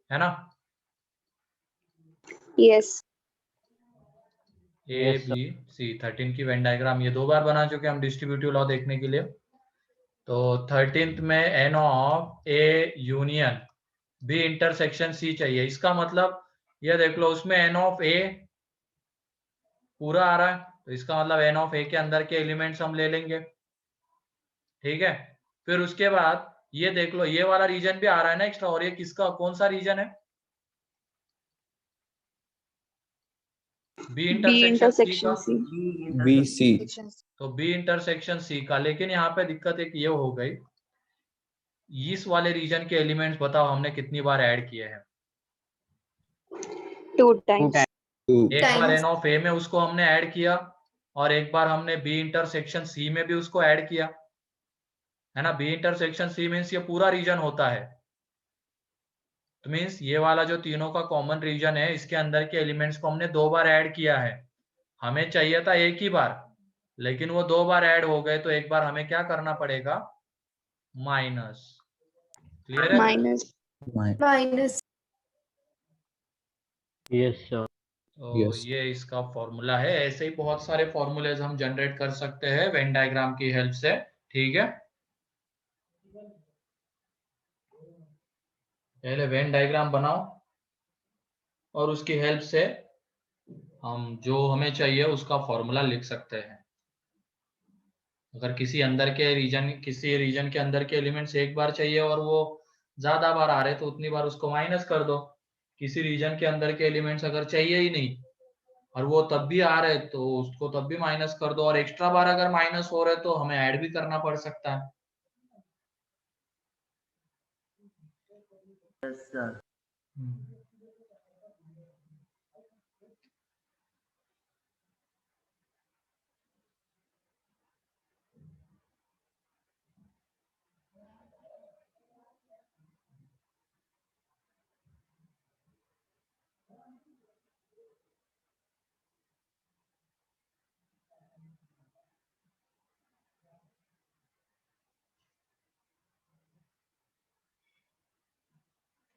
है ना? Yes. ए Yes, sir. बी सी, 13 की वेन डायग्राम ये दो बार बना चुके हम डिस्ट्रीब्यूटिव लॉ देखने के लिए। तो 13th में N of A union B intersection C चाहिए। इसका मतलब ये देख लो, उसमें एन ऑफ ए पूरा आ रहा है, तो इसका मतलब एन ऑफ ए के अंदर के एलिमेंट्स हम ले लेंगे। ठीक है, फिर उसके बाद ये देख लो, ये वाला रीजन भी आ रहा है ना एक्स्ट्रा, और ये किसका, कौन सा रीजन है? बी B इंटरसेक्शन सी का। intersection C. B C. तो बी इंटरसेक्शन सी का, लेकिन यहाँ पे दिक्कत एक ये हो गई, इस वाले रीजन के एलिमेंट्स बताओ हमने कितनी बार ऐड किए हैं? 2 times. 2. एक बार Times. एन ऑफ ए में उसको हमने ऐड किया, और एक बार हमने बी इंटरसेक्शन सी में भी उसको ऐड किया, है ना? बी इंटरसेक्शन सी मीन्स ये पूरा रीजन होता है, तो मीन्स ये वाला जो तीनों का कॉमन रीजन है, इसके अंदर के एलिमेंट्स को हमने दो बार ऐड किया है। हमें चाहिए था एक ही बार, लेकिन वो दो बार ऐड हो गए, तो एक बार हमें क्या करना पड़ेगा? माइनस। क्लियर है? Minus. Minus. Yes, sir. तो Yes. ये इसका फॉर्मूला है। ऐसे ही बहुत सारे फॉर्मूलेज हम जनरेट कर सकते हैं वेन डायग्राम की हेल्प से। ठीक है, पहले वेन डायग्राम बनाओ, और उसकी हेल्प से हम जो हमें चाहिए उसका फॉर्मूला लिख सकते हैं। अगर किसी रीजन के अंदर के एलिमेंट्स एक बार चाहिए और वो ज्यादा बार आ रहे, तो उतनी बार उसको माइनस कर दो। किसी रीजन के अंदर के एलिमेंट्स अगर चाहिए ही नहीं और वो तब भी आ रहे, तो उसको तब भी माइनस कर दो, और एक्स्ट्रा बार अगर माइनस हो रहे तो हमें ऐड भी करना पड़ सकता है। Yes, sir.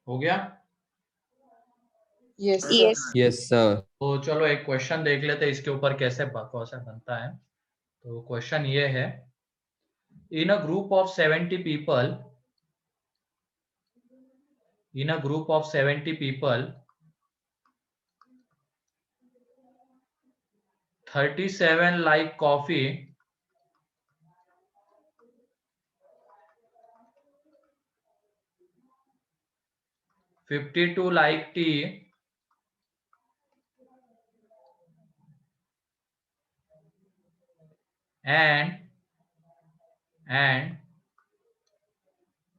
हो गया? Yes, sir. Yes. Yes, sir. तो चलो एक क्वेश्चन देख लेते हैं इसके ऊपर कैसे बनता है। तो क्वेश्चन ये है, in a group of 70 people, 37 like coffee, 52 like tea, and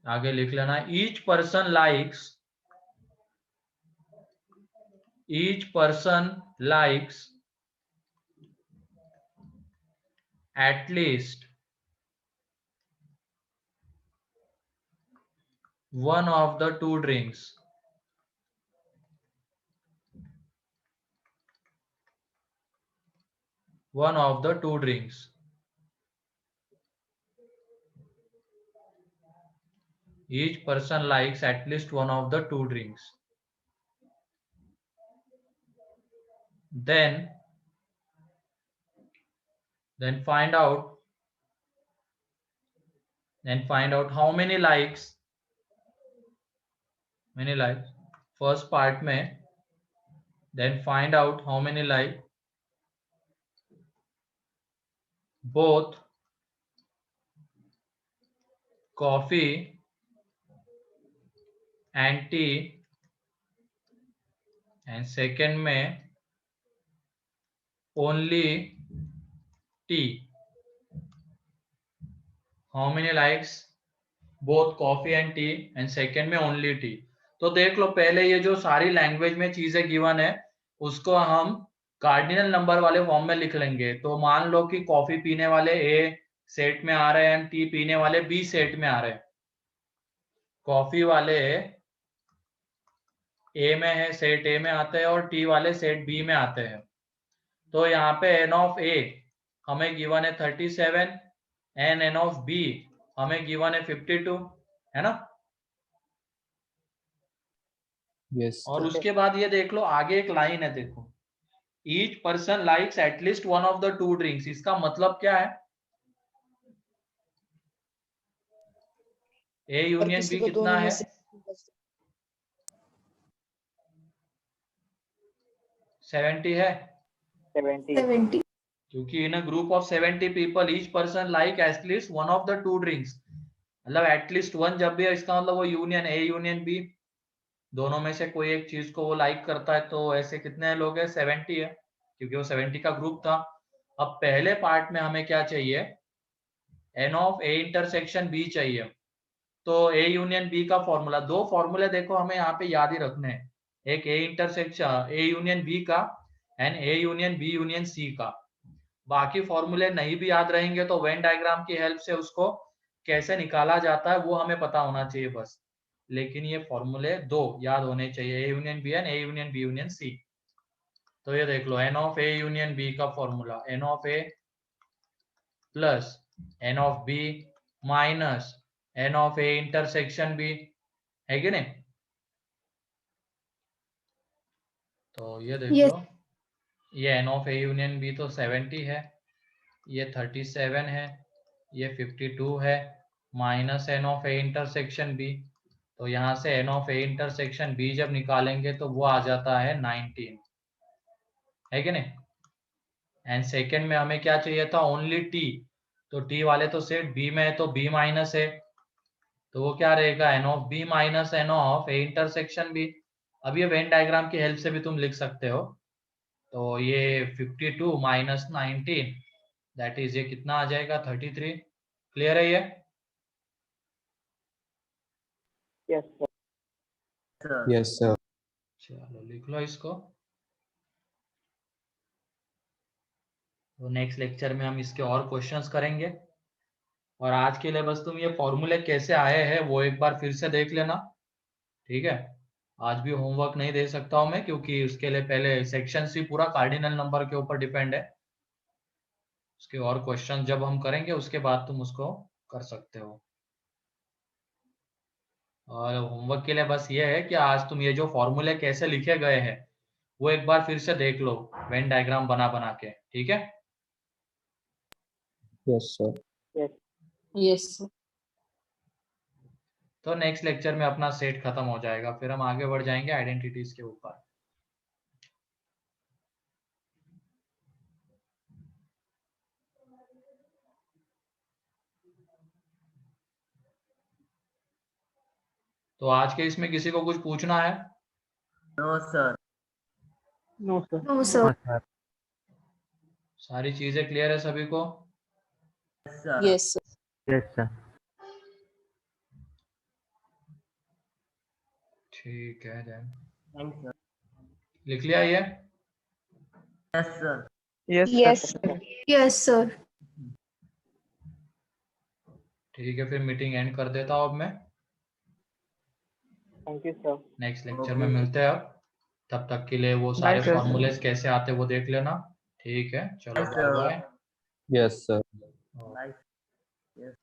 आगे लिख लेना, each person likes at least one of the two drinks. One of the two drinks. Each person likes at least one of the two drinks. Then find out how many likes. First part में, then find out how many like both coffee and tea, and second में only tea. How many likes both coffee and tea, and second में only tea. तो देख लो, पहले ये जो सारी language में चीजें गिवन है उसको हम कार्डिनल नंबर वाले फॉर्म में लिख लेंगे. तो मान लो कि कॉफी पीने वाले ए सेट में आ रहे हैं, टी पीने वाले बी सेट में आ रहे हैं. कॉफी वाले ए में है, सेट ए में आते हैं, और टी वाले सेट बी में आते हैं. तो यहाँ पे एन ऑफ ए हमें गिवन है 37 एंड एन ऑफ बी हमें गिवन है 52, है ना. Yes. और उसके बाद ये देख लो, आगे एक लाइन है, देखो, each person likes at least one of the two drinks. इसका मतलब क्या है? ए यूनियन बी कितना है? 70 है. 70. क्योंकि in a group of 70 people each person like at least one of the two drinks. मतलब एटलीस्ट वन जब भी है, इसका मतलब वो यूनियन ए यूनियन बी, दोनों में से कोई एक चीज को वो लाइक करता है. तो ऐसे कितने लोग हैं? 70 है, क्योंकि वो 70 का ग्रुप था. अब पहले पार्ट में हमें क्या चाहिए? N of A intersection B चाहिए. तो ए यूनियन बी का फॉर्मूला, दो फॉर्मूले देखो हमें यहाँ पे याद ही रखने हैं. एक A intersection A union B का and A union B union C का. बाकी फॉर्मूले नहीं भी याद रहेंगे तो वेन डायग्राम की हेल्प से उसको कैसे निकाला जाता है वो हमें पता होना चाहिए बस. लेकिन ये फॉर्मूले दो याद होने चाहिए, A union B and A union B union C. तो ये देख लो, n of A union B का formula n of A plus n of B minus N of A intersection B, है कि नहीं? तो ये देख Yes. लो, ये n of A union B तो 70 है, ये 37 है, ये 52 है, minus N of A intersection B. तो यहाँ से N of A intersection B जब निकालेंगे तो वो आ जाता है 19, है कि नहीं? एंड सेकेंड में हमें क्या चाहिए था? Only T. तो टी वाले तो सेट बी में है, तो बी माइनस है, तो वो क्या रहेगा? N of B minus N of A intersection B. अब ये वेन डायग्राम की हेल्प से भी तुम लिख सकते हो. तो ये 52 माइनस 19 दैट इज, ये कितना आ जाएगा? 33. क्लियर है ये? Yes, sir. Yes, sir. चलो लिख लो इसको. तो नेक्स्ट लेक्चर में हम इसके और क्वेश्चंस करेंगे. और आज के लिए बस तुम ये फॉर्मूले कैसे आए हैं वो एक बार फिर से देख लेना, ठीक है? आज भी होमवर्क नहीं दे सकता हूं मैं, क्योंकि उसके लिए पहले सेक्शन सी पूरा कार्डिनल नंबर के ऊपर डिपेंड है. उसके और क्वेश्चन जब हम करेंगे उसके बाद तुम उसको कर सकते हो. और होमवर्क के लिए बस ये है कि आज तुम ये जो फॉर्मूले कैसे लिखे गए हैं वो एक बार फिर से देख लो वेन डायग्राम बना बना के, ठीक है? Yes, sir. Yes. Yes, sir. तो नेक्स्ट लेक्चर में अपना सेट खत्म हो जाएगा, फिर हम आगे बढ़ जाएंगे आइडेंटिटीज के ऊपर। तो आज के इसमें किसी को कुछ पूछना है? No sir. No, sir. No, sir. सारी चीजें क्लियर है सभी को? Yes, sir. Yes sir. ठीक है देन, थैंक सर। लिख लिया ये? Yes sir. Yes, sir. Yes, sir. ठीक है, फिर मीटिंग एंड कर देता हूँ अब मैं। Thank you, sir. Next lecture में मिलते हैं अब। तब तक के लिए वो सारे sir. फॉर्मूलेस कैसे आते हैं वो देख लेना। ठीक है, चलो Yes, bye sir. Bye. Yes, sir. Yes.